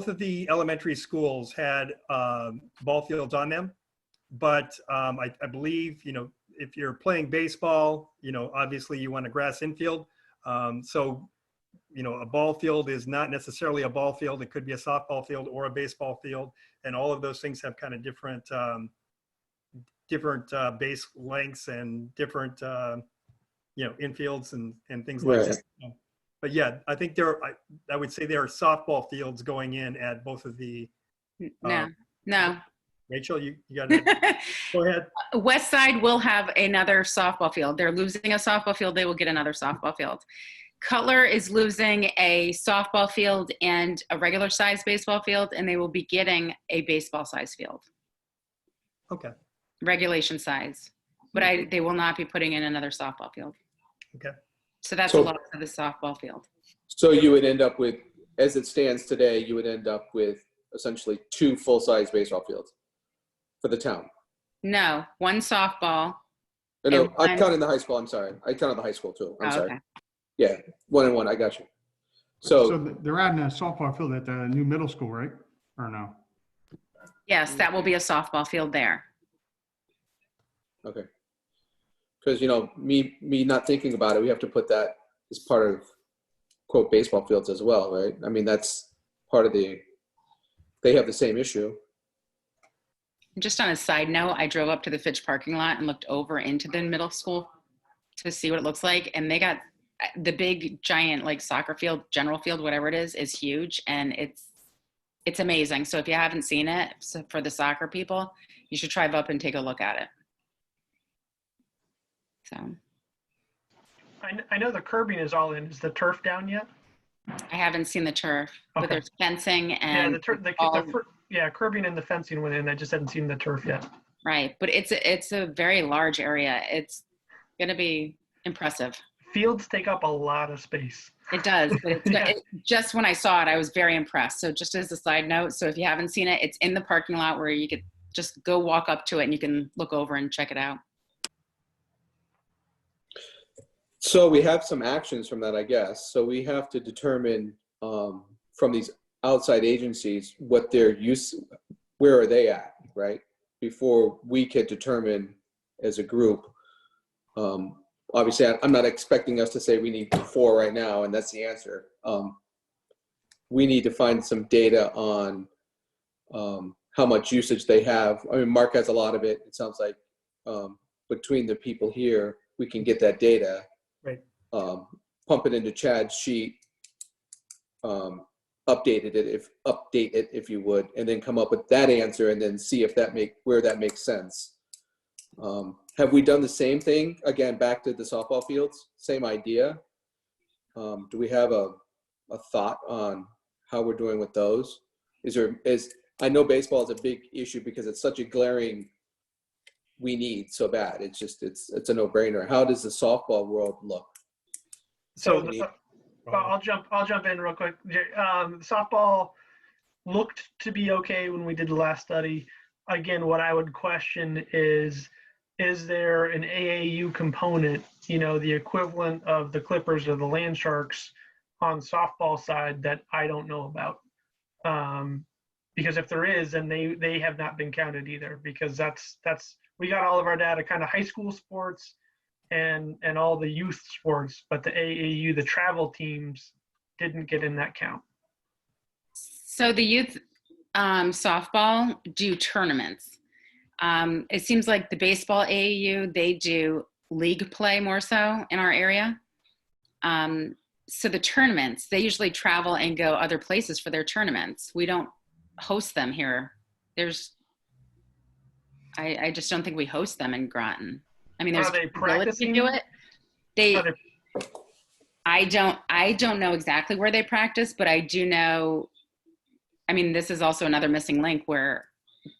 of the elementary schools had ball fields on them, but I believe, if you're playing baseball, obviously you want a grass infield. So, a ball field is not necessarily a ball field. It could be a softball field or a baseball field, and all of those things have kind of different base lengths and different infields and things like Right. that. But yeah, I think I would say there are softball fields going in at both of the. No. Rachel, you got it. Go ahead. West Side will have another softball field. They're losing a softball field. They will get another softball field. Cutler is losing a softball field and a regular size baseball field, and they will be getting a baseball size field, Okay. regulation size. But they will not be putting in another softball field. Okay. So that's So- a loss of the softball field. So you would end up with, as it stands today, you would end up with essentially 2 full-size baseball fields for the town. No, one softball. No, And I'm one- counting the high school. I'm sorry. I counted the high school too. I'm Oh, sorry. okay. Yeah, 1 and 1. I got you. So So they're adding a softball field at the new middle school, right? Or no? Yes, that will be a softball field there. okay, because me not thinking about it, we have to put that as part of quote baseball fields as well, right? I mean that's part of they have the same issue. Just on a side note, I drove up to the Fitch parking lot and looked over into the middle school to see what it looks like. And they got the big giant like soccer field, general field, whatever it is huge. And it's amazing. So if you haven't seen it, so for the soccer people, you should drive up and take a look at it. So I know the curbing is all in. Is the turf down yet? I haven't seen the turf, but Okay. there's fencing Yeah, and curbing and the fencing went in. I just hadn't seen the turf yet. right. But it's a very large area. It's going to be impressive. Fields take up a lot of space. It does, but Yeah. just when I saw it, I was very impressed. So just as a side note, so if you haven't seen it, it's in the parking lot where you could just go walk up to it and you can look over and check it out. So we have some actions from that, I guess. So we have to determine from these outside agencies what their use, where are they at, right? Before we can determine as a group. Obviously, I'm not expecting us to say we need 4 right now, and that's the answer. We need to find some data on how much usage they have. I mean, Mark has a lot of it. It sounds like between the people here, we can get that data. Right. Pump it into Chad's sheet, update it if you would, and then come up with that answer, and then see if where that makes sense. Have we done the same thing again? Back to the softball fields, same idea. Do we have a thought on how we're doing with those? I know baseball is a big issue because it's such a glaring we need so bad. It's a no-brainer. How does the softball world look? So I'll jump in real quick. Softball looked to be okay when we did the last study. Again, what I would question is there an AAU component, the equivalent of the Clippers or the Land Sharks on softball side that I don't know about? Because if there is, then they have not been counted either, because we got all of our data kind of high school sports and all the youth sports, but the AAU, the travel teams, didn't get in that count. So the youth softball do tournaments. It seems like the baseball AAU, they do league play more so in our area. So the tournaments, they usually travel and go other places for their tournaments. We don't host them here. I just don't think we host them in Groton. I mean, there's Are they ability to practicing? do it. Are they- I don't know exactly where they practice, but I do know, I mean, this is also another missing link where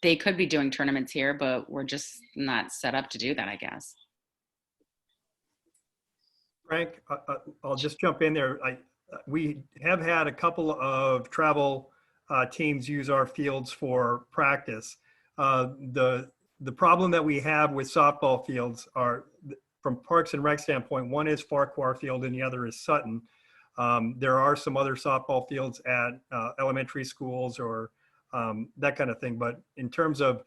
they could be doing tournaments here, but we're just not set up to do that, I guess. Frank, I'll just jump in there. We have had a couple of travel teams use our fields for practice. The problem that we have with softball fields are from Parks and Rec standpoint, one is Farquhar Field and the other is Sutton. There are some other softball fields at elementary schools or that kind of thing. But in terms of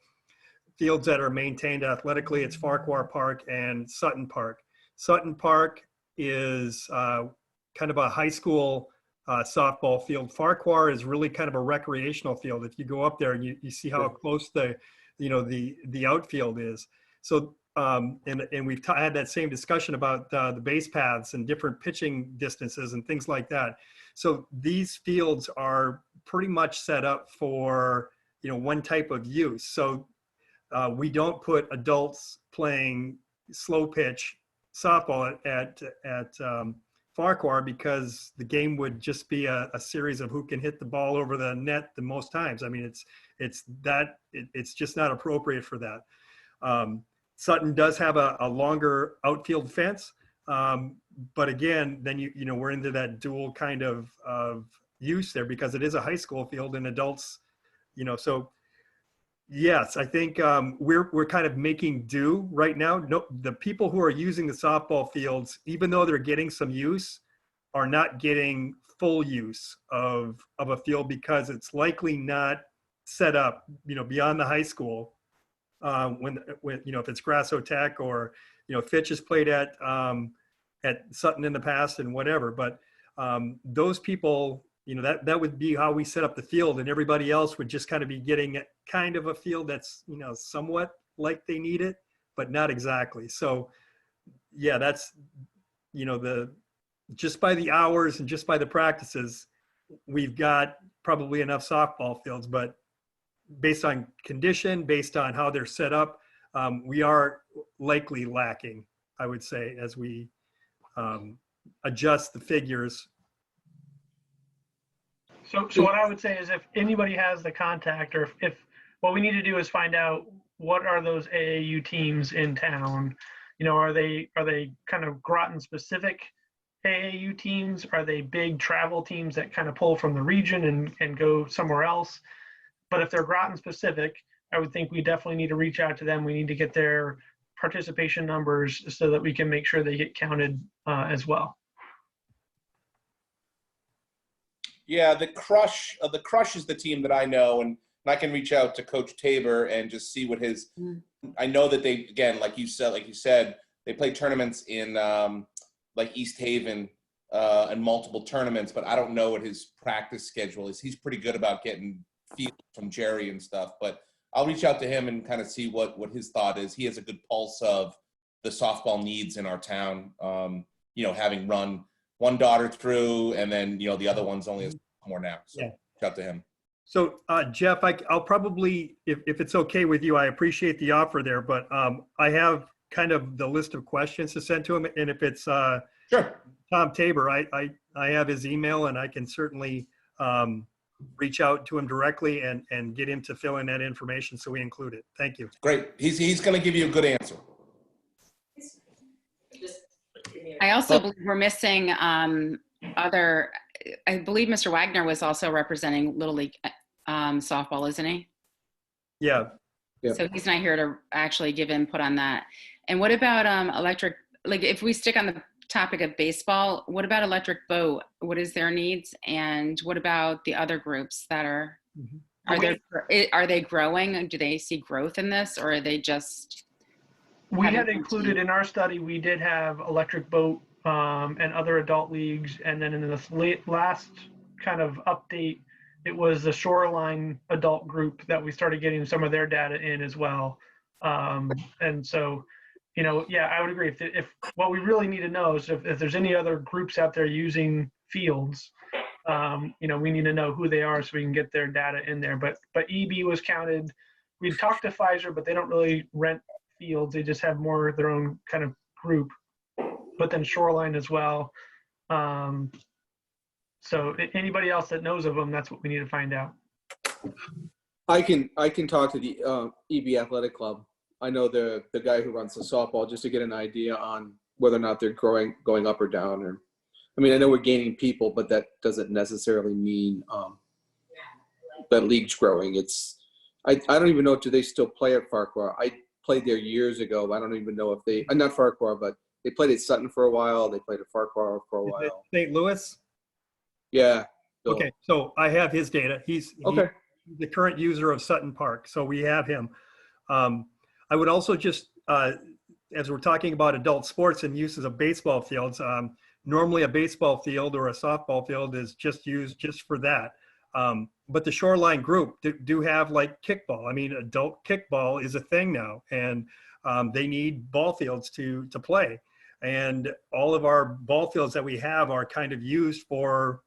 fields that are maintained athletically, it's Farquhar Park and Sutton Park. Sutton Park is kind of a high school softball field. Farquhar is really kind of a recreational field. If you go up there and you see how close the outfield is. So and we've had that same discussion about the base paths and different pitching distances and things like that. So these fields are pretty much set up for, one type of use. So we don't put adults playing slow pitch softball at Farquhar because the game would just be a series of who can hit the ball over the net the most times. I mean, it's just not appropriate for that. Sutton does have a longer outfield fence, but again, then we're into that dual kind of use there because it is a high school field and adults, so yes, I think we're kind of making do right now. No, the people who are using the softball fields, even though they're getting some use, are not getting full use of a field because it's likely not set up, beyond the high school. When if it's Grasso Tech or Fitch has played at Sutton in the past and whatever, but those people, that would be how we set up the field, and everybody else would just kind of be getting kind of a field that's somewhat like they need it, but not exactly. So yeah, that's just by the hours and just by the practices, we've got probably enough softball fields, but based on condition, based on how they're set up, we are likely lacking, I would say, as we adjust the figures. So what I would say is if anybody has the contact, or if what we need to do is find out what are those AAU teams in town. Are they kind of Groton specific AAU teams? Are they big travel teams that kind of pull from the region and go somewhere else? But if they're Groton specific, I would think we definitely need to reach out to them. We need to get their participation numbers so that we can make sure they get counted as well. Yeah, the Crush is the team that I know, and I can reach out to Coach Tabor and just see what his. I know that they, again, like you said, they play tournaments in like East Haven and multiple tournaments, but I don't know what his practice schedule is. He's pretty good about getting feed from Jerry and stuff, but I'll reach out to him and kind of see what his thought is. He has a good pulse of the softball needs in our town. Having run one daughter through, and then the other one's only a sophomore now. So yeah. Reach out to him. So Jeff, I'll probably, if it's okay with you, I appreciate the offer there, but I have kind of the list of questions to send to him, and if it's Sure. Tom Tabor, I have his email, and I can certainly reach out to him directly and get him to fill in that information so we include it. Thank you. Great. He's going to give you a good answer. I also believe we're missing other. I believe Mr. Wagner was also representing Little League softball, isn't he? Yeah. Yep. So he's not here to actually give input on that. And what about electric? Like, if we stick on the topic of baseball, what about Electric Boat? What is their needs, and what about the other groups that are? Are they growing? Do they see growth in this, or are they just? We had included in our study, we did have Electric Boat and other adult leagues. And then in this last kind of update, it was the Shoreline adult group that we started getting some of their data in as well. And so, yeah, I would agree. If what we really need to know is if there's any other groups out there using fields, we need to know who they are so we can get their data in there. But EB was counted. We talked to Pfizer, but they don't really rent fields. They just have more of their own kind of group, but then Shoreline as well. So anybody else that knows of them, that's what we need to find out. I can talk to the EB Athletic Club. I know the guy who runs the softball, just to get an idea on whether or not they're going up or down. Or, I mean, I know we're gaining people, but that doesn't necessarily mean that league's growing. I don't even know, do they still play at Farquhar? played there years ago. I don't even know if they, not Farquhar, but they played at Sutton for a while. They played at Farquhar for a Is it while. St. Louis? Yeah. Bill. Okay, so I have his data. He's Okay. the current user of Sutton Park, so we have him. I would also just, as we're talking about adult sports and uses of baseball fields, normally a baseball field or a softball field is just used just for that. But the Shoreline group do have like kickball. I mean, adult kickball is a thing now, and they need ball fields to play. And all of our ball fields that we have are kind of used for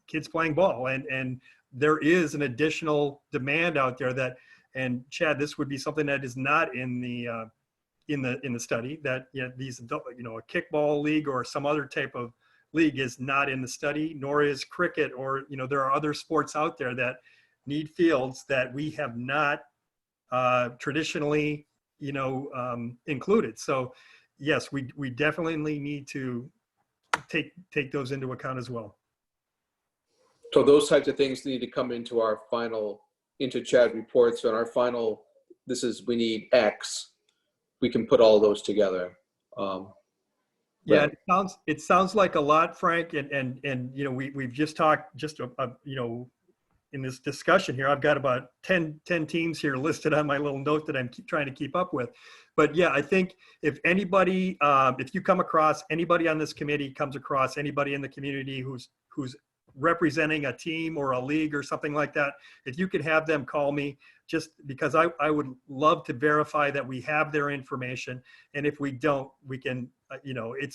kids playing ball. And there is an additional demand out there that, and Chad, this would be something that is not in the study, that these adult, a kickball league or some other type of league is not in the study, nor is cricket, or there are other sports out there that need fields that we have not traditionally included. So yes, we definitely need to take those into account as well. So those types of things need to come into our final, into Chad reports. So in our final, we need X. We can put all those together. Yeah, it sounds like a lot, Frank, and we've just talked in this discussion here. I've got about 10 teams here listed on my little note that I'm trying to keep up with. But yeah, I think if anybody, if you come across anybody on this committee, comes across anybody in the community who's representing a team or a league or something like that, if you could have them call me, just because I would love to verify that we have their information. And if we don't, we can, it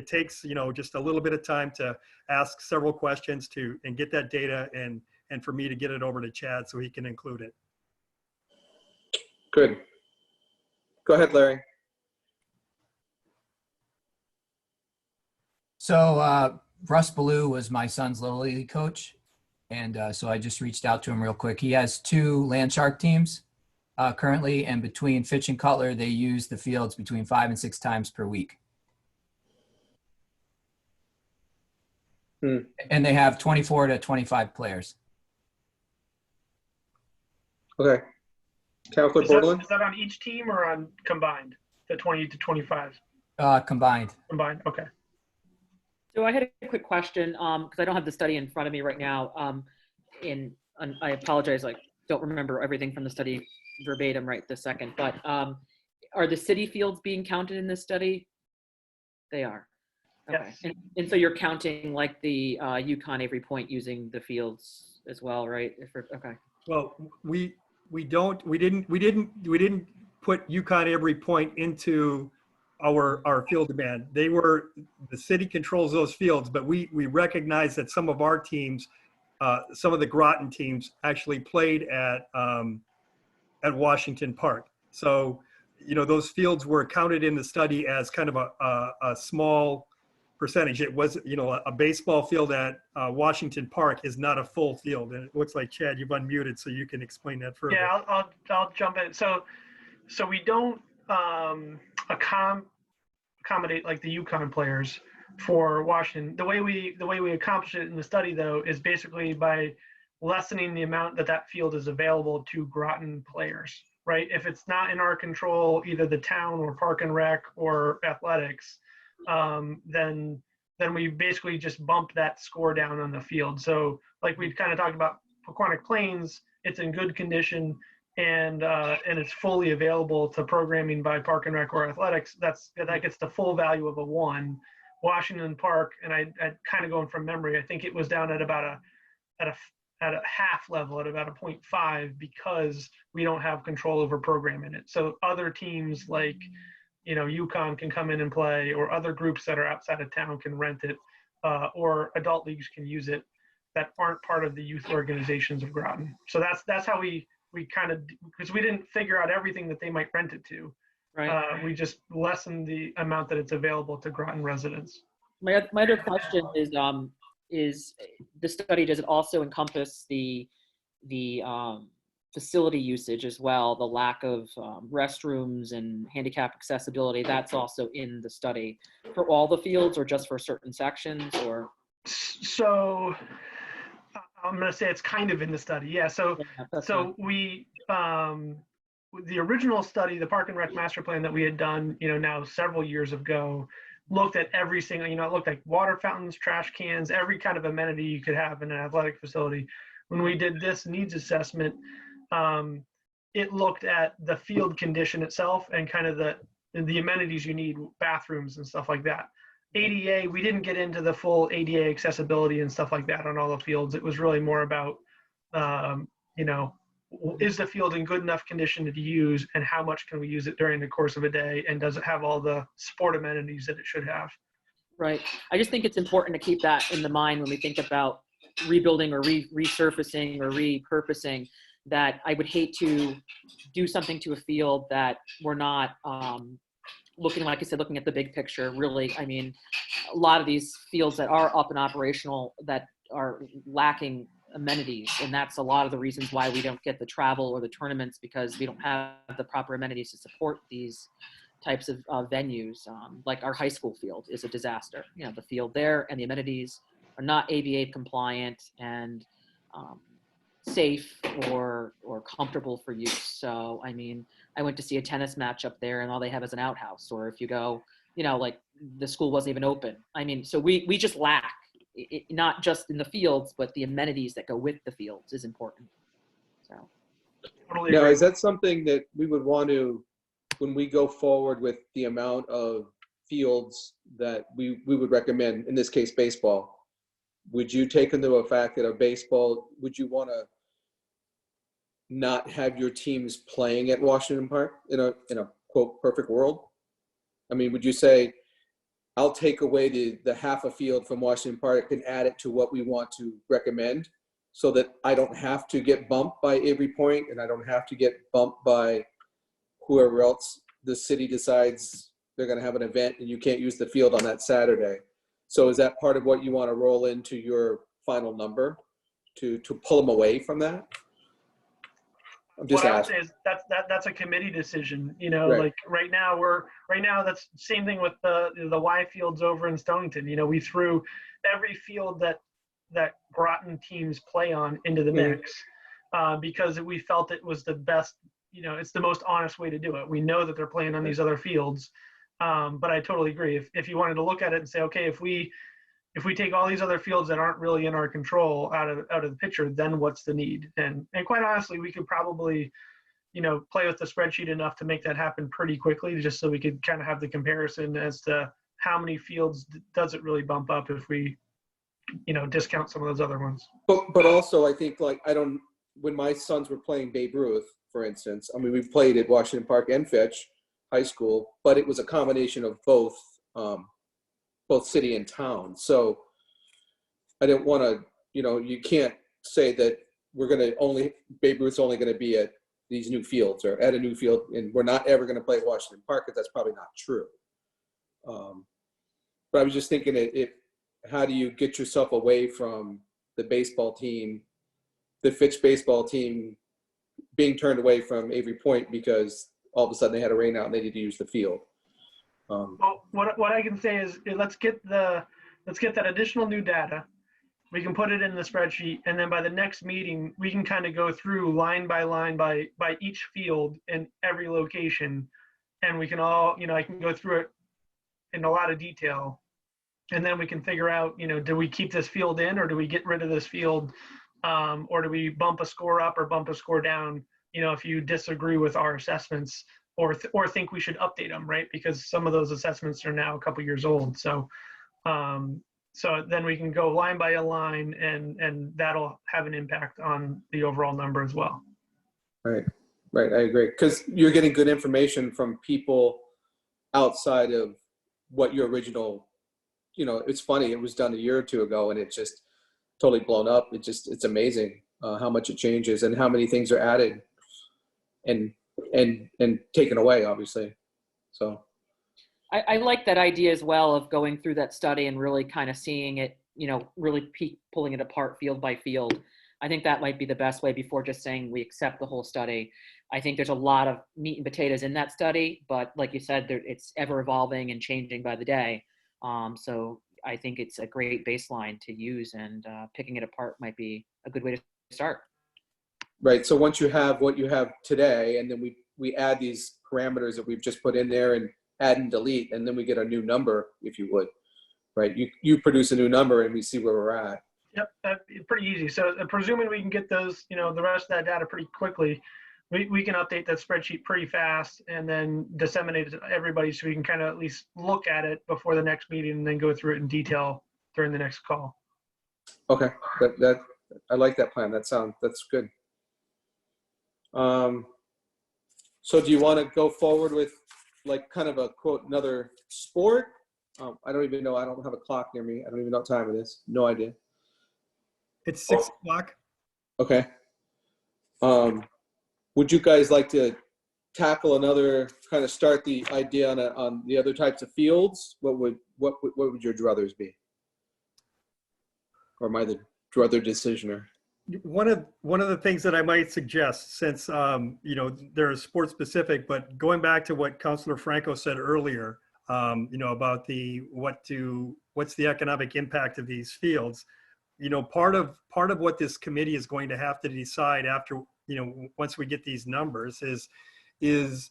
takes, just a little bit of time to ask several questions and get that data and for me to get it over to Chad so he can include it. Good. Go ahead, Larry. So Russ Ballou was my son's Little League coach. And so I just reached out to him real quick. He has 2 Land Shark teams currently, and between Fitch and Cutler, they use the fields between 5 and 6 times per week. And they have 24 to 25 players. Okay. Counselor Bordelon? Is that on each team or on combined, the 20 to 25? Combined. Combined, okay. So I had a quick question, because I don't have the study in front of me right now. And I apologize, I don't remember everything from the study verbatim right this second, but are the city fields being counted in this study? They are. Okay. Yes. And so you're counting like the Yukon Avery Point using the fields as well, right? Okay. Well, we didn't put Yukon Avery Point into our field demand. The city controls those fields, but we recognize that some of our teams, some of the Groton teams actually played at Washington Park. So, those fields were counted in the study as kind of a small percentage. It was, a baseball field at Washington Park is not a full field. And it looks like, Chad, you've unmuted, so you can explain that further. Yeah, I'll jump in. So we don't accommodate like the Yukon players for Washington. The way we accomplish it in the study, though, is basically by lessening the amount that field is available to Groton players, right? If it's not in our control, either the town or Park and Rec or athletics, then we basically just bump that score down on the field. So like we kind of talked about Pequannock Plains, it's in good condition and it's fully available to programming by Park and Rec or athletics. That gets the full value of a 1. Washington Park, and I kind of going from memory, I think it was down at about at a half level, at about a 0.5, because we don't have control over programming it. So other teams like Yukon can come in and play, or other groups that are outside of town can rent it, or adult leagues can use it that aren't part of the youth organizations of Groton. So that's how we kind of, because we didn't figure out everything that they might rent it to. Right. We just lessened the amount that it's available to Groton residents. My other question is the study, does it also encompass the facility usage as well, the lack of restrooms and handicap accessibility? That's also in the study for all the fields, or just for certain sections, or? So I'm going to say it's kind of in the study. Yeah. So we the original study, the Park and Rec master plan that we had done, now several years ago, looked at every single, it looked like water fountains, trash cans, every kind of amenity you could have in an athletic facility. When we did this needs assessment, it looked at the field condition itself and kind of the amenities you need, bathrooms and stuff like that. ADA, we didn't get into the full ADA accessibility and stuff like that on all the fields. It was really more about, is the field in good enough condition to use, and how much can we use it during the course of a day, and does it have all the sport amenities that it should have? Right. I just think it's important to keep that in the mind when we think about rebuilding or resurfacing or repurposing, that I would hate to do something to a field that we're not looking, like I said, looking at the big picture. Really, I mean, a lot of these fields that are up and operational that are lacking amenities, and that's a lot of the reasons why we don't get the travel or the tournaments, because we don't have the proper amenities to support these types of venues. Like our high school field is a disaster. The field there and the amenities are not ADA compliant and safe or comfortable for use. So, I mean, I went to see a tennis match up there and all they have is an outhouse. Or if you go, like the school wasn't even open. I mean, so we just lack, not just in the fields, but the amenities that go with the fields is important. So. Totally Now, agree. is that something that we would want to, when we go forward with the amount of fields that we would recommend, in this case, baseball, would you take into a fact that a baseball, would you want to not have your teams playing at Washington Park in a quote perfect world? I mean, would you say, I'll take away the half a field from Washington Park and add it to what we want to recommend, so that I don't have to get bumped by Avery Point and I don't have to get bumped by whoever else the city decides they're going to have an event and you can't use the field on that Saturday? So is that part of what you want to roll into your final number to pull them away from that? I'm just What I would asking. say is that's a committee decision. Right. Like right now that's the same thing with the Y fields over in Stonington. We threw every field that Groton teams play on into the mix because we felt it was the best. It's the most honest way to do it. We know that they're playing on these other fields, but I totally agree. If you wanted to look at it and say, okay, if we take all these other fields that aren't really in our control out of the picture, then what's the need? And quite honestly, we could probably, play with the spreadsheet enough to make that happen pretty quickly, just so we could kind of have the comparison as to how many fields does it really bump up if we, discount some of those other ones. But also, I think, like, when my sons were playing Babe Ruth, for instance, I mean, we played at Washington Park and Fitch High School, but it was a combination of both city and town. So I didn't want to, you can't say that Babe Ruth's only going to be at these new fields or at a new field, and we're not ever going to play at Washington Park, because that's probably not true. But I was just thinking, how do you get yourself away from the baseball team, the Fitch baseball team, being turned away from Avery Point because all of a sudden they had a rain out and they need to use the field? Well, what I can say is, let's get that additional new data. We can put it in the spreadsheet, and then by the next meeting, we can kind of go through line by line by each field and every location, and we can all, I can go through it in a lot of detail, and then we can figure out, do we keep this field in, or do we get rid of this field, or do we bump a score up or bump a score down? If you disagree with our assessments, or think we should update them, right? Because some of those assessments are now a couple years old. So, so then we can go line by line, and that'll have an impact on the overall number as well. Right. I agree. Because you're getting good information from people outside of what your original, it's funny, it was done a year or two ago and it's just totally blown up. It's amazing how much it changes and how many things are added and taken away, obviously. So I like that idea as well of going through that study and really kind of seeing it, really pulling it apart field by field. I think that might be the best way before just saying we accept the whole study. I think there's a lot of meat and potatoes in that study, but like you said, it's ever evolving and changing by the day. So I think it's a great baseline to use, and picking it apart might be a good way to start. Right. So once you have what you have today, and then we add these parameters that we've just put in there and add and delete, and then we get a new number, if you would, right? You produce a new number and we see where we're at. Yep, pretty easy. So presuming we can get those, the rest of that data pretty quickly, we can update that spreadsheet pretty fast and then disseminate it to everybody so we can kind of at least look at it before the next meeting and then go through it in detail during the next call. Okay, that I like that plan. That's good. So do you want to go forward with like kind of a quote, another sport? I don't even know. I don't have a clock near me. I don't even know what time it is. No idea. It's 6 o'clock. Okay. Would you guys like to tackle another, kind of start the idea on the other types of fields? What would your druthers be? Or am I the druther decisioner? One of the things that I might suggest, since they're sport specific, but going back to what Councilor Franco said earlier, about what's the economic impact of these fields. Part of what this committee is going to have to decide after, once we get these numbers is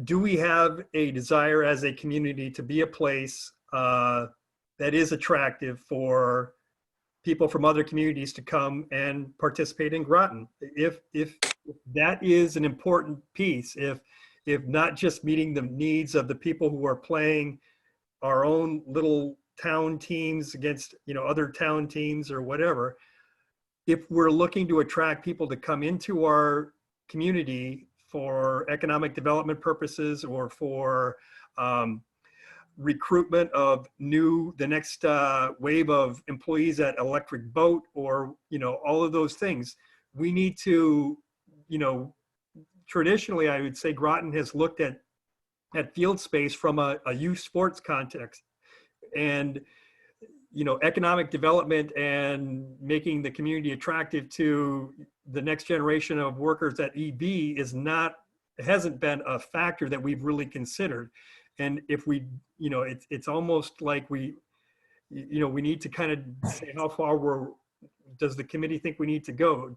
do we have a desire as a community to be a place that is attractive for people from other communities to come and participate in Groton? If that is an important piece, if not just meeting the needs of the people who are playing our own little town teams against other town teams or whatever, if we're looking to attract people to come into our community for economic development purposes or for recruitment of the next wave of employees at Electric Boat, or all of those things, we need to, traditionally I would say Groton has looked at field space from a youth sports context, and economic development and making the community attractive to the next generation of workers at EB hasn't been a factor that we've really considered. And if we, it's almost like we need to kind of say how far does the committee think we need to go?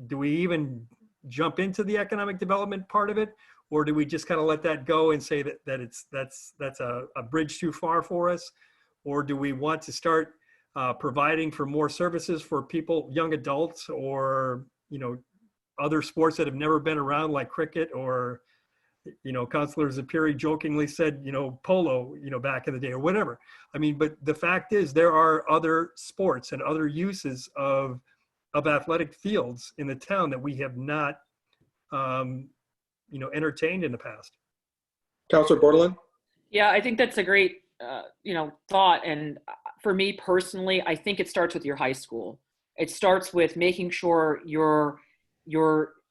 Do we even jump into the economic development part of it? Or do we just kind of let that go and say that that's a bridge too far for us? Or do we want to start providing for more services for people, young adults, or, other sports that have never been around like cricket, or, Councilor Zapiri jokingly said, polo, back in the day or whatever. I mean, but the fact is there are other sports and other uses of athletic fields in the town that we have not, entertained in the past. Councilor Bordelon? Yeah, I think that's a great, thought. And for me personally, I think it starts with your high school. It starts with making sure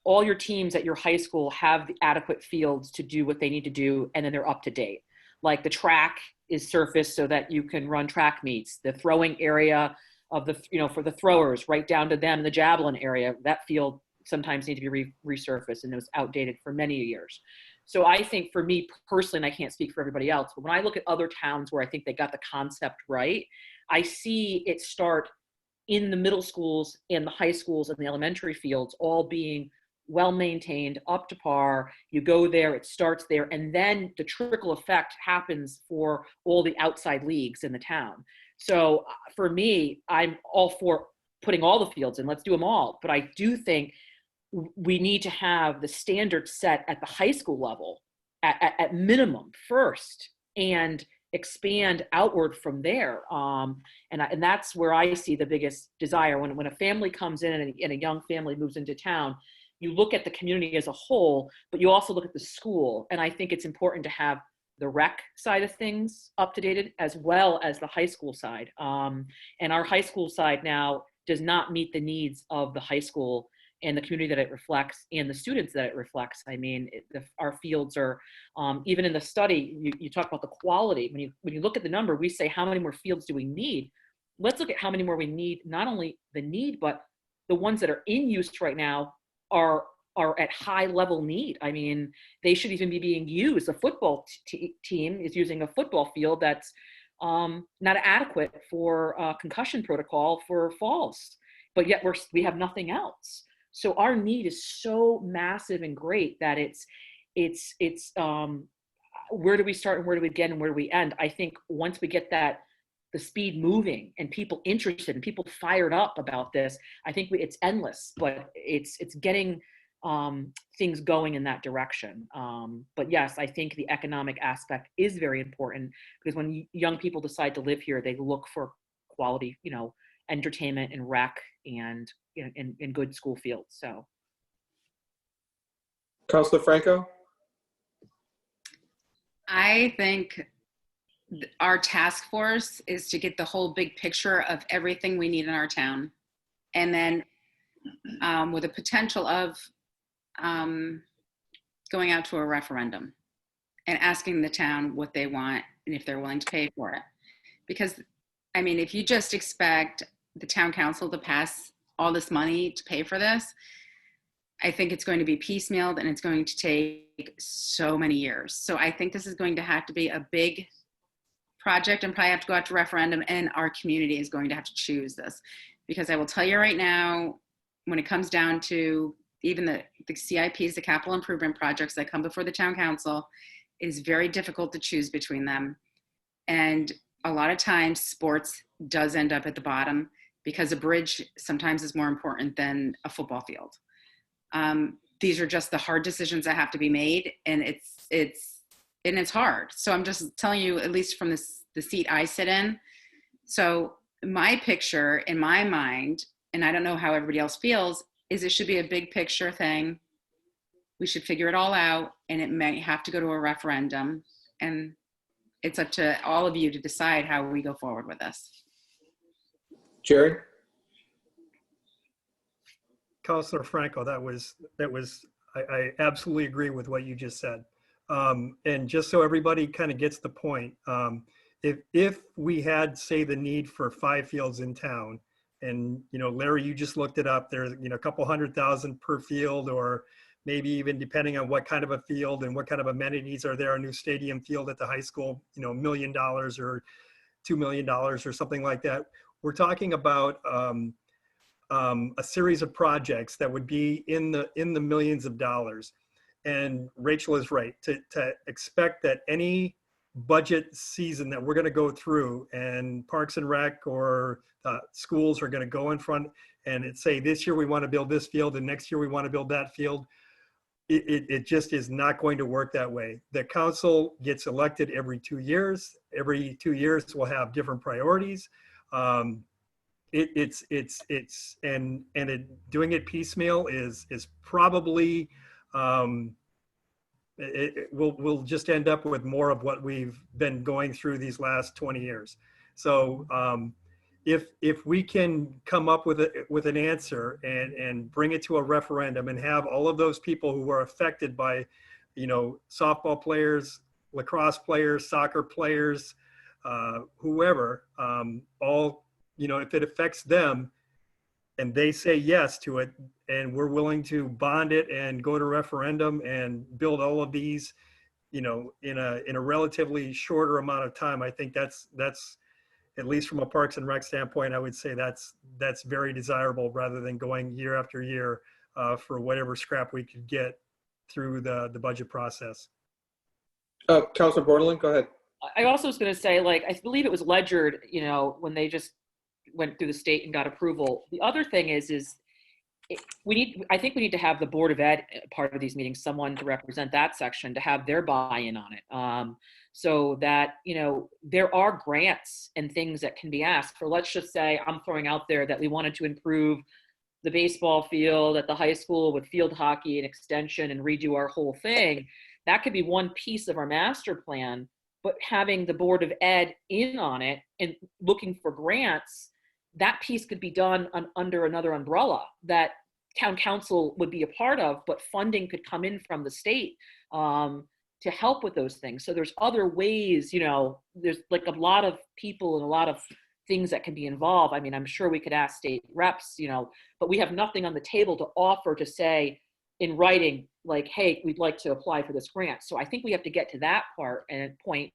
all your teams at your high school have the adequate fields to do what they need to do, and then they're up to date. Like the track is surfaced so that you can run track meets. The throwing area of for the throwers, right down to them, the javelin area, that field sometimes need to be resurfaced, and it was outdated for many years. So I think for me personally, and I can't speak for everybody else, but when I look at other towns where I think they got the concept right, I see it start in the middle schools and the high schools and the elementary fields all being well maintained, up to par. You go there, it starts there, and then the trickle effect happens for all the outside leagues in the town. So for me, I'm all for putting all the fields in. Let's do them all. But I do think we need to have the standards set at the high school level at minimum first, and expand outward from there. And that's where I see the biggest desire. When a family comes in and a young family moves into town, you look at the community as a whole, but you also look at the school. And I think it's important to have the rec side of things up to date, as well as the high school side. And our high school side now does not meet the needs of the high school and the community that it reflects and the students that it reflects. I mean, our fields are, even in the study, you talk about the quality. When you look at the number, we say, how many more fields do we need? Let's look at how many more we need, not only the need, but the ones that are in use right now are at high level need. I mean, they should even be being used. A football team is using a football field that's not adequate for concussion protocol for falls, but yet we have nothing else. So our need is so massive and great that where do we start and where do we begin and where do we end? I think once we get the speed moving and people interested and people fired up about this, I think it's endless, but it's getting things going in that direction. But yes, I think the economic aspect is very important, because when young people decide to live here, they look for quality, entertainment and rec and in good school fields. So. Councilor Franco? I think our task force is to get the whole big picture of everything we need in our town. And then with the potential of going out to a referendum and asking the town what they want and if they're willing to pay for it. Because, I mean, if you just expect the town council to pass all this money to pay for this, I think it's going to be piecemealed and it's going to take so many years. So I think this is going to have to be a big project and probably have to go out to referendum, and our community is going to have to choose this. Because I will tell you right now, when it comes down to even the CIPs, the capital improvement projects that come before the town council, it is very difficult to choose between them. And a lot of times sports does end up at the bottom because a bridge sometimes is more important than a football field. These are just the hard decisions that have to be made, and it's hard. So I'm just telling you, at least from the seat I sit in. So my picture in my mind, and I don't know how everybody else feels, is it should be a big picture thing. We should figure it all out, and it may have to go to a referendum, and it's up to all of you to decide how we go forward with this. Jerry? Councilor Franco, I absolutely agree with what you just said. And just so everybody kind of gets the point, if we had, say, the need for 5 fields in town, and, Larry, you just looked it up, there's, a couple $100,000 per field, or maybe even depending on what kind of a field and what kind of amenities are there, a new stadium field at the high school, $1 million or $2 million or something like that. We're talking about a series of projects that would be in the millions of dollars. And Rachel is right to expect that any budget season that we're going to go through, and Parks and Rec or schools are going to go in front and say, this year we want to build this field and next year we want to build that field. It just is not going to work that way. The council gets elected every 2 years. Every 2 years we'll have different priorities. Doing it piecemeal is probably we'll just end up with more of what we've been going through these last 20 years. So if we can come up with an answer and bring it to a referendum and have all of those people who are affected by, softball players, lacrosse players, soccer players, whoever, all, if it affects them and they say yes to it, and we're willing to bond it and go to referendum and build all of these, in a relatively shorter amount of time, I think that's at least from a Parks and Rec standpoint, I would say that's very desirable, rather than going year after year for whatever scrap we could get through the budget process. Councilor Bordelon, go ahead. I also was going to say, I believe it was Ledgered, when they just went through the state and got approval. The other thing is I think we need to have the Board of Ed part of these meetings, someone to represent that section, to have their buy-in on it. So that, there are grants and things that can be asked for. Let's just say, I'm throwing out there that we wanted to improve the baseball field at the high school with field hockey and extension and redo our whole thing. That could be one piece of our master plan, but having the Board of Ed in on it and looking for grants, that piece could be done under another umbrella that town council would be a part of, but funding could come in from the state to help with those things. So there's other ways, there's a lot of people and a lot of things that can be involved. I mean, I'm sure we could ask state reps, but we have nothing on the table to offer to say in writing, hey, we'd like to apply for this grant. So I think we have to get to that part and point.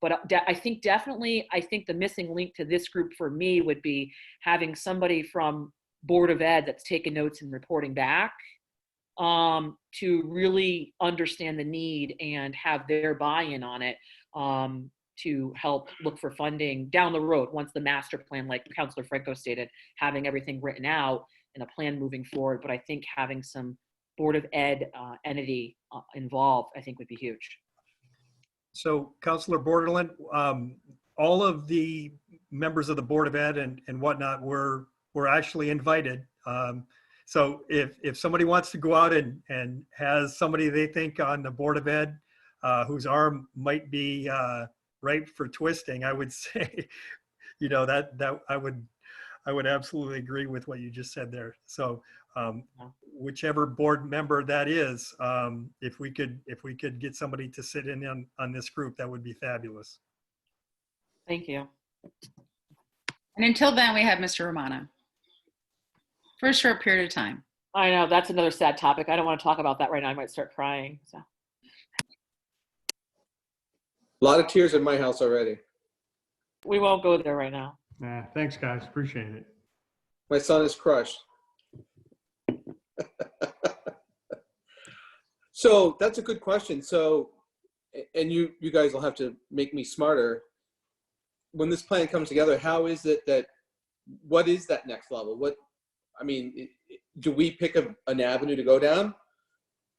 But I think the missing link to this group for me would be having somebody from Board of Ed that's taking notes and reporting back to really understand the need and have their buy-in on it, to help look for funding down the road once the master plan, like Councilor Franco stated, having everything written out and a plan moving forward. But I think having some Board of Ed entity involved, I think would be huge. So Councilor Borderland, all of the members of the Board of Ed and whatnot were actually invited. So if somebody wants to go out and has somebody they think on the Board of Ed whose arm might be ripe for twisting, I would say, that I would absolutely agree with what you just said there. So whichever board member that is, if we could get somebody to sit in on this group, that would be fabulous. Thank you. And until then, we have Mr. Romano for a short period of time. I know that's another sad topic. I don't want to talk about that right now. I might start crying. So. A lot of tears in my house already. We won't go there right now. Nah, thanks, guys. Appreciate it. My son is crushed. So that's a good question. So, and you guys will have to make me smarter. When this plan comes together, how is it that, what is that next level? Do we pick an avenue to go down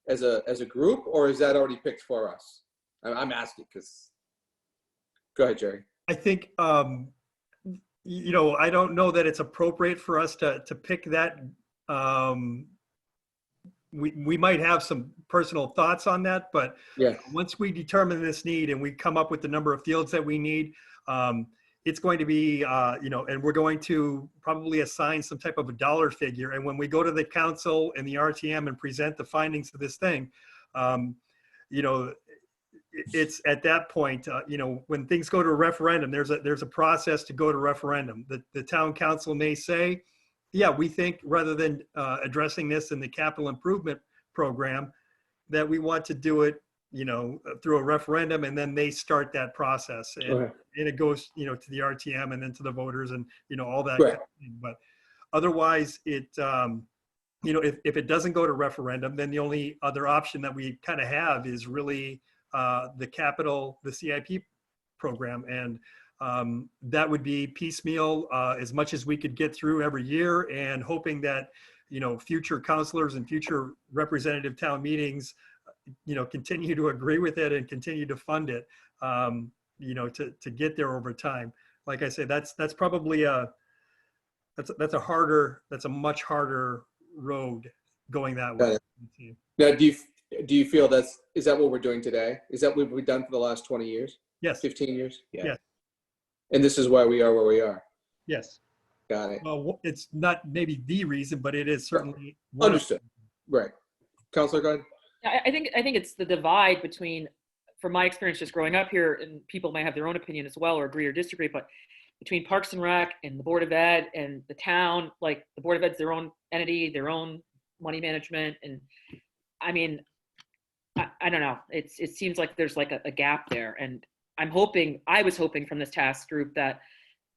as a group, or is that already picked for us? I'm asking because, go ahead, Jerry. I think, I don't know that it's appropriate for us to pick that. We might have some personal thoughts on that, but yeah, once we determine this need and we come up with the number of fields that we need, it's going to be, and we're going to probably assign some type of a dollar figure. And when we go to the council and the RTM and present the findings of this thing, it's at that point, when things go to a referendum, there's a process to go to referendum. The town council may say, yeah, we think rather than addressing this in the capital improvement program, that we want to do it, through a referendum, and then they start that process, and it goes, to the RTM and then to the voters, and all that. Right. Kind of thing. But otherwise, it, if it doesn't go to referendum, then the only other option that we kind of have is really the CIP program, and that would be piecemeal as much as we could get through every year, and hoping that future councilors and future representative town meetings continue to agree with it and continue to fund it, to get there over time. Like I say, that's probably that's a much harder road going that way. Now, do you feel is that what we're doing today? Is that what we've done for the last 20 years? Yes. 15 years? Yeah. Yes. And this is why we are where we are. Yes. Got it. Well, it's not maybe the reason, but it is certainly one. Understood. Right. Councilor, go ahead. I think it's the divide between, from my experience just growing up here, and people might have their own opinion as well or agree or disagree, but between Parks and Rec and the Board of Ed and the town, like the Board of Ed's their own entity, their own money management. And I mean, I don't know. It seems like there's like a gap there. And I was hoping from this task group that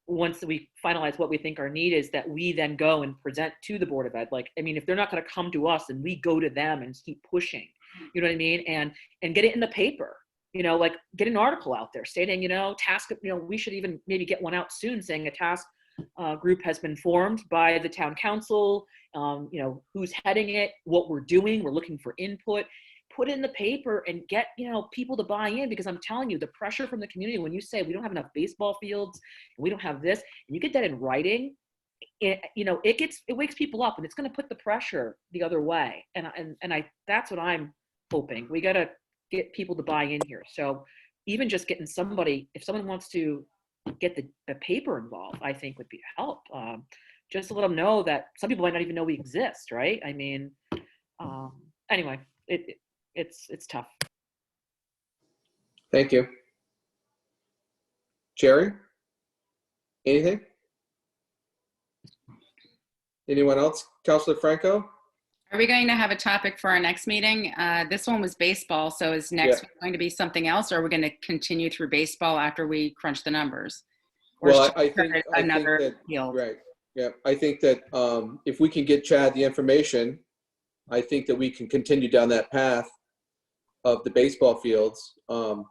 once we finalize what we think our need is, that we then go and present to the Board of Ed. Like, I mean, if they're not going to come to us, and we go to them and keep pushing, you know what I mean? And get it in the paper, like get an article out there stating, task, we should even maybe get one out soon saying a task group has been formed by the town council, who's heading it, what we're doing, we're looking for input. Put it in the paper and get, people to buy in, because I'm telling you, the pressure from the community, when you say we don't have enough baseball fields and we don't have this, and you get that in writing, it wakes people up, and it's going to put the pressure the other way. And that's what I'm hoping. We got to get people to buy in here. So even just getting somebody, if someone wants to get the paper involved, I think would be a help. Just to let them know that some people might not even know we exist. Right. I mean, anyway, it's tough. Thank you. Jerry, anything? Anyone else? Councilor Franco? Are we going to have a topic for our next meeting? This one was baseball, so is next week going to be something else, or are we going to continue through baseball after we crunch the numbers? Or Well, I think another that, field? right. Yeah, I think that if we can get Chad the information I think that we can continue down that path of the baseball fields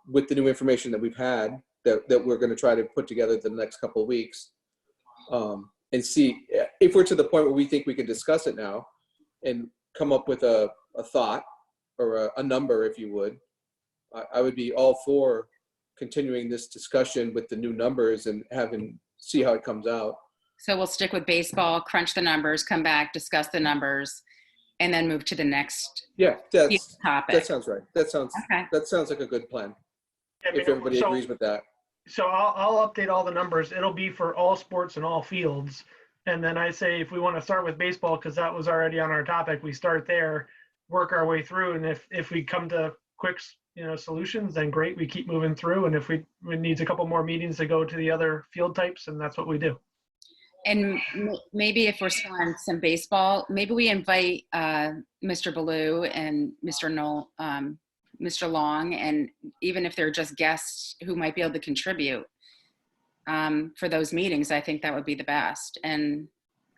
with the new information that we've had that we're going to try to put together the next couple of weeks, and see if we're to the point where we think we can discuss it now and come up with a thought or a number, if you would. I would be all for continuing this discussion with the new numbers and see how it comes out. So we'll stick with baseball, crunch the numbers, come back, discuss the numbers, and then move to the next Yeah, topic. that sounds right. That sounds like a good plan. I mean, If everybody agrees with that. So I'll update all the numbers. It'll be for all sports and all fields. And then I say if we want to start with baseball, because that was already on our topic, we start there, work our way through. And if we come to quick solutions, then great, we keep moving through. And if we needs a couple more meetings to go to the other field types, and that's what we do. And maybe if we're still on some baseball, maybe we invite Mr. Ballou and Mr. Long, and even if they're just guests who might be able to contribute for those meetings, I think that would be the best. And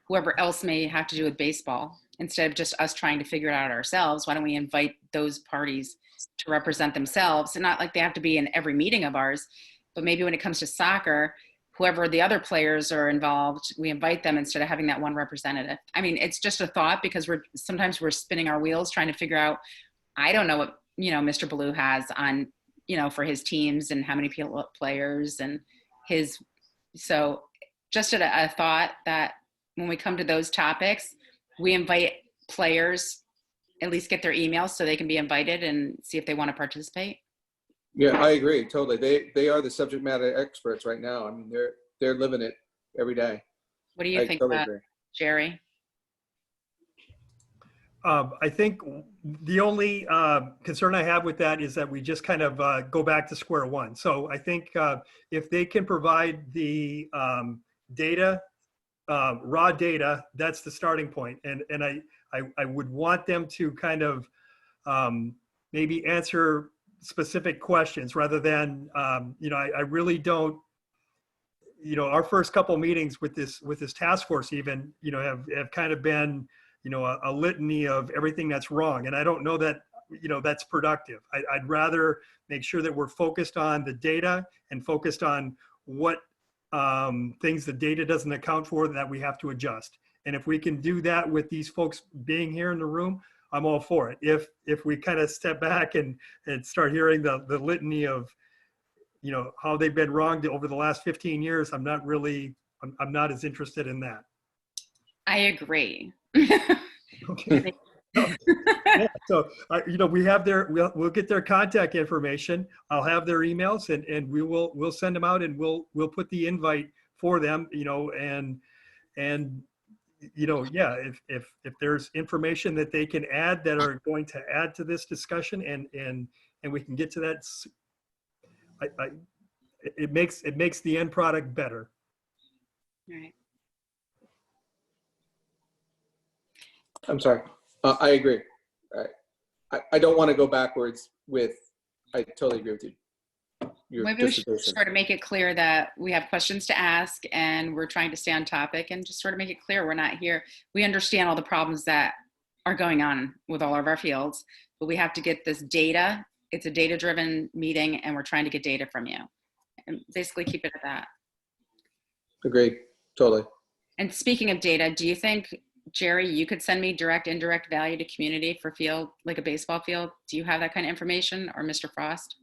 whoever else may have to do with baseball, instead of just us trying to figure it out ourselves, why don't we invite those parties to represent themselves? And not like they have to be in every meeting of ours, but maybe when it comes to soccer, whoever the other players are involved, we invite them instead of having that one representative. I mean, it's just a thought, because sometimes we're spinning our wheels trying to figure out, I don't know what, Mr. Ballou has on, for his teams and how many players and so just a thought that when we come to those topics, we invite players, at least get their emails so they can be invited and see if they want to participate. Yeah, I agree totally. They are the subject matter experts right now. I mean, they're living it every day. What do you think about it, Jerry? I think the only concern I have with that is that we just kind of go back to square one. So I think if they can provide the data, raw data, that's the starting point. And I would want them to kind of maybe answer specific questions rather than, I really don't, our first couple meetings with this task force even, have kind of been, a litany of everything that's wrong. And I don't know that, that's productive. I'd rather make sure that we're focused on the data and focused on what things the data doesn't account for that we have to adjust. And if we can do that with these folks being here in the room, I'm all for it. If we kind of step back and start hearing the litany of, how they've been wronged over the last 15 years, I'm not as interested in that. I agree. Okay. Yeah, so we have we'll get their contact information. I'll have their emails and we'll send them out and we'll put the invite for them, if there's information that they can add that are going to add to this discussion and we can get to that, it makes the end product better. All right. I'm sorry. I agree. I don't want to go backwards I totally agree with you. Maybe we should sort of make it clear that we have questions to ask and we're trying to stay on topic, and just sort of make it clear we're not here. We understand all the problems that are going on with all of our fields, but we have to get this data. It's a data-driven meeting and we're trying to get data from you. And basically keep it at that. Agreed. Totally. And speaking of data, do you think, Jerry, you could send me direct, indirect value to community for field, like a baseball field? Do you have that kind of information, or Mr. Frost?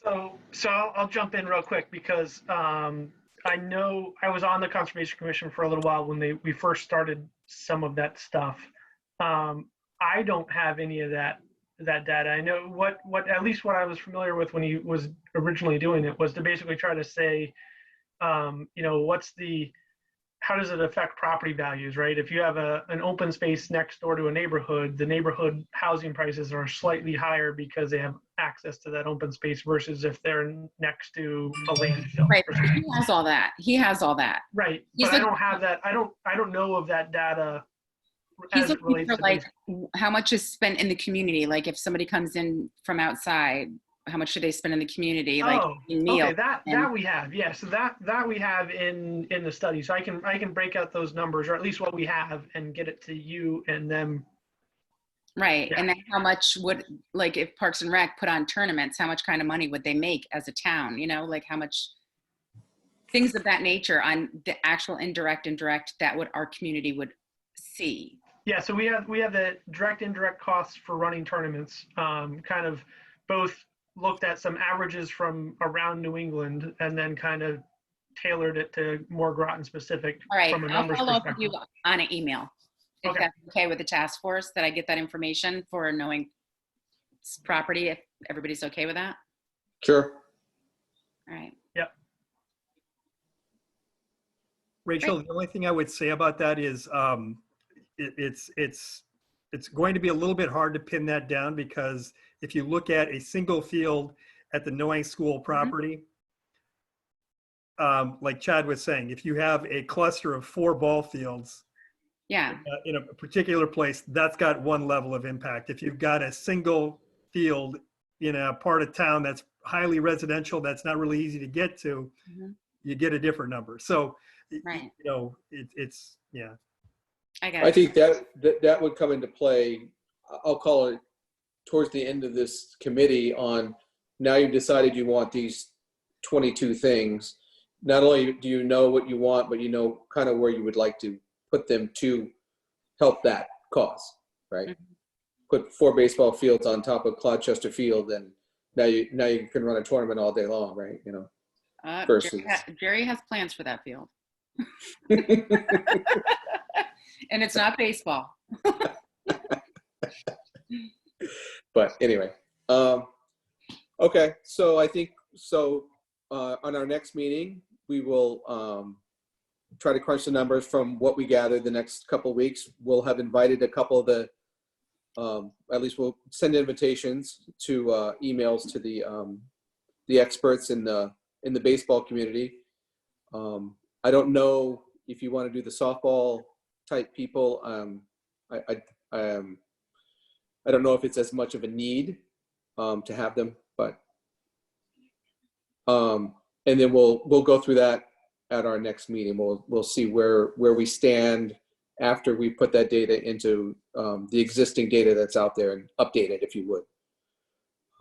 So I'll jump in real quick because I know I was on the Conservation Commission for a little while when we first started some of that stuff. I don't have any of that data. I know what at least what I was familiar with when he was originally doing it was to basically try to say, how does it affect property values, right? If you have an open space next door to a neighborhood, the neighborhood housing prices are slightly higher because they have access to that open space versus if they're next to a landfill. Right. He has all that. Right. But I don't have that. I don't know of that data. He's looking for like how much is spent in the community. Like if somebody comes in from outside, how much do they spend in the community? Like in meals? Okay, that we have. Yeah, so that we have in the study. So I can break out those numbers, or at least what we have, and get it to you and them Right. Yeah. And then how much would, like, if Parks and Rec put on tournaments, how much kind of money would they make as a town? You know, like how much, things of that nature on the actual indirect that would our community would see. Yeah, so we have the direct indirect costs for running tournaments, kind of both looked at some averages from around New England and then kind of tailored it to more Groton specific All right. from a I'll numbers follow up with perspective. you on an email. If Okay. that's okay with the task force, that I get that information for knowing property, if everybody's okay with that. Sure. All right. Rachel, the only thing I would say about that is it's going to be a little bit hard to pin that down, because if you look at a single field at the Knowing School property, like Chad was saying, if you have a cluster of 4 ball fields Yeah. in a particular place, that's got one level of impact. If you've got a single field in a part of town that's highly residential, that's not really easy to get to, you get a different number. So, Right. you know, it's, yeah. I got I it. think that would come into play, I'll call it towards the end of this committee on, now you've decided you want these 22 things. Not only do you know what you want, but you know kind of where you would like to put them to help that cause, right? Put 4 baseball fields on top of Cloudchester Field, and now you can run a tournament all day long, right? You know, versus Jerry has plans for that field. And it's not baseball. But anyway, okay. So I think on our next meeting, we will try to crunch the numbers from what we gather the next couple of weeks. We'll have invited a couple of the, at least we'll send invitations to emails to the experts in the baseball community. I don't know if you want to do the softball type people. I don't know if it's as much of a need to have them, but and then we'll go through that at our next meeting. We'll see where we stand after we put that data into the existing data that's out there and update it, if you would.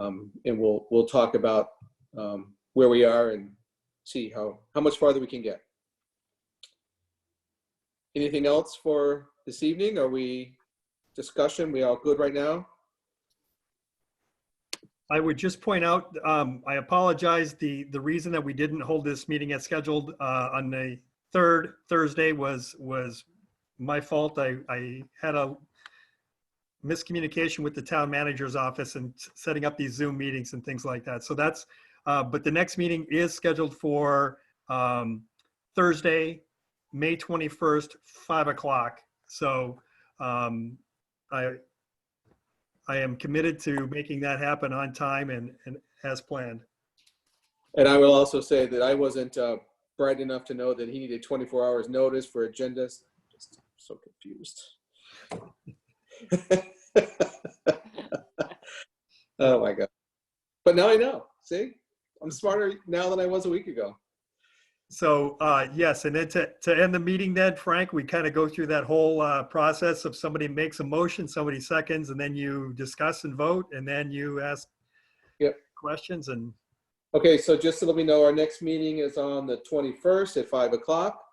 And we'll talk about where we are and see how much farther we can get. Anything else for this evening? Are we discussion? We all good right now? I would just point out, I apologize. The reason that we didn't hold this meeting as scheduled on the 3rd Thursday was my fault. I had a miscommunication with the town manager's office and setting up these Zoom meetings and things like that. So that's, but the next meeting is scheduled for Thursday, May 21st, 5 o'clock. So I am committed to making that happen on time and as planned. And I will also say that I wasn't bright enough to know that he needed 24 hours notice for agendas. Just so confused. Oh my God. But now I know. See, I'm smarter now than I was a week ago. So yes, and then to end the meeting then, Frank, we kind of go through that whole process of somebody makes a motion, somebody seconds, and then you discuss and vote, and then you ask questions. And okay, so just to let me know, our next meeting is on the 21st at 5 o'clock.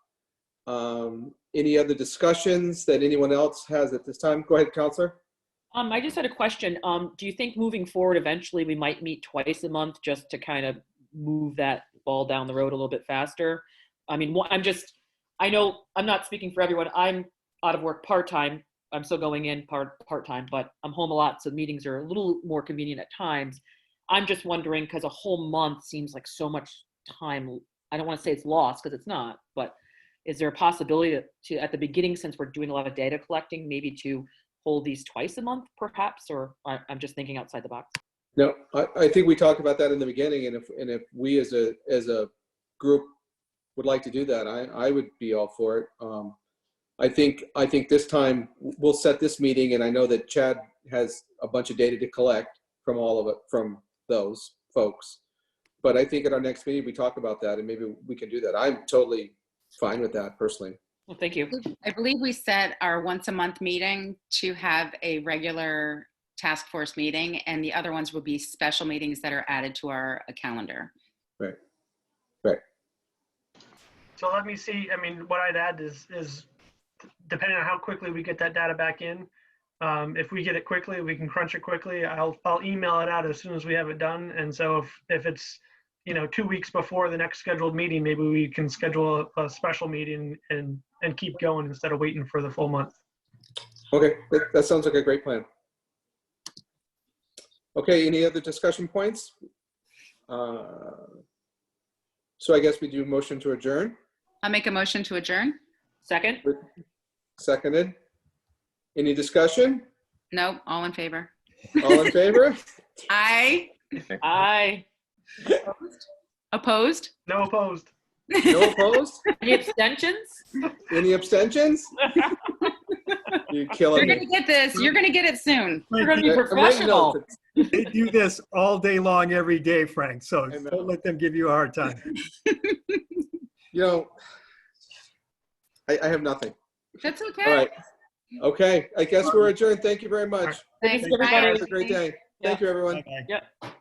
Any other discussions that anyone else has at this time? Go ahead, Counselor. I just had a question. Do you think moving forward, eventually we might meet twice a month just to kind of move that ball down the road a little bit faster? I mean, I know I'm not speaking for everyone. I'm out of work part-time. I'm still going in part-time, but I'm home a lot. So meetings are a little more convenient at times. I'm just wondering, because a whole month seems like so much time. I don't want to say it's lost, because it's not, but is there a possibility to, at the beginning, since we're doing a lot of data collecting, maybe to hold these twice a month perhaps? Or I'm just thinking outside the box. No, I think we talked about that in the beginning, and if we as a group would like to do that, I would be all for it. I think this time we'll set this meeting, and I know that Chad has a bunch of data to collect from all of it, from those folks. But I think at our next meeting we talk about that, and maybe we can do that. I'm totally fine with that personally. Well, thank you. I believe we set our once a month meeting to have a regular task force meeting, and the other ones will be special meetings that are added to our calendar. Right. So let me see, I mean, what I'd add is depending on how quickly we get that data back in, if we get it quickly, we can crunch it quickly. I'll email it out as soon as we have it done. And so if it's, 2 weeks before the next scheduled meeting, maybe we can schedule a special meeting and keep going instead of waiting for the full month. Okay, that sounds like a great plan. Okay, any other discussion points? So I guess we do motion to adjourn. I'll make a motion to adjourn. Second? Seconded. Any discussion? No, all in favor. All in favor? Aye. Aye. Opposed? No opposed. No opposed? Any abstentions? Any abstentions? You're killing You're me. gonna get this. You're gonna get it soon. We're gonna be I'm writing professional. notes. They do this all day long, every day, Frank, so I know. don't let them give you a hard time. I have nothing. That's okay. All right. Okay, I guess we're adjourned. Thank you very much. Thanks, Thanks, everybody. Have a great day. Thank you, everyone. Bye-bye. Yep.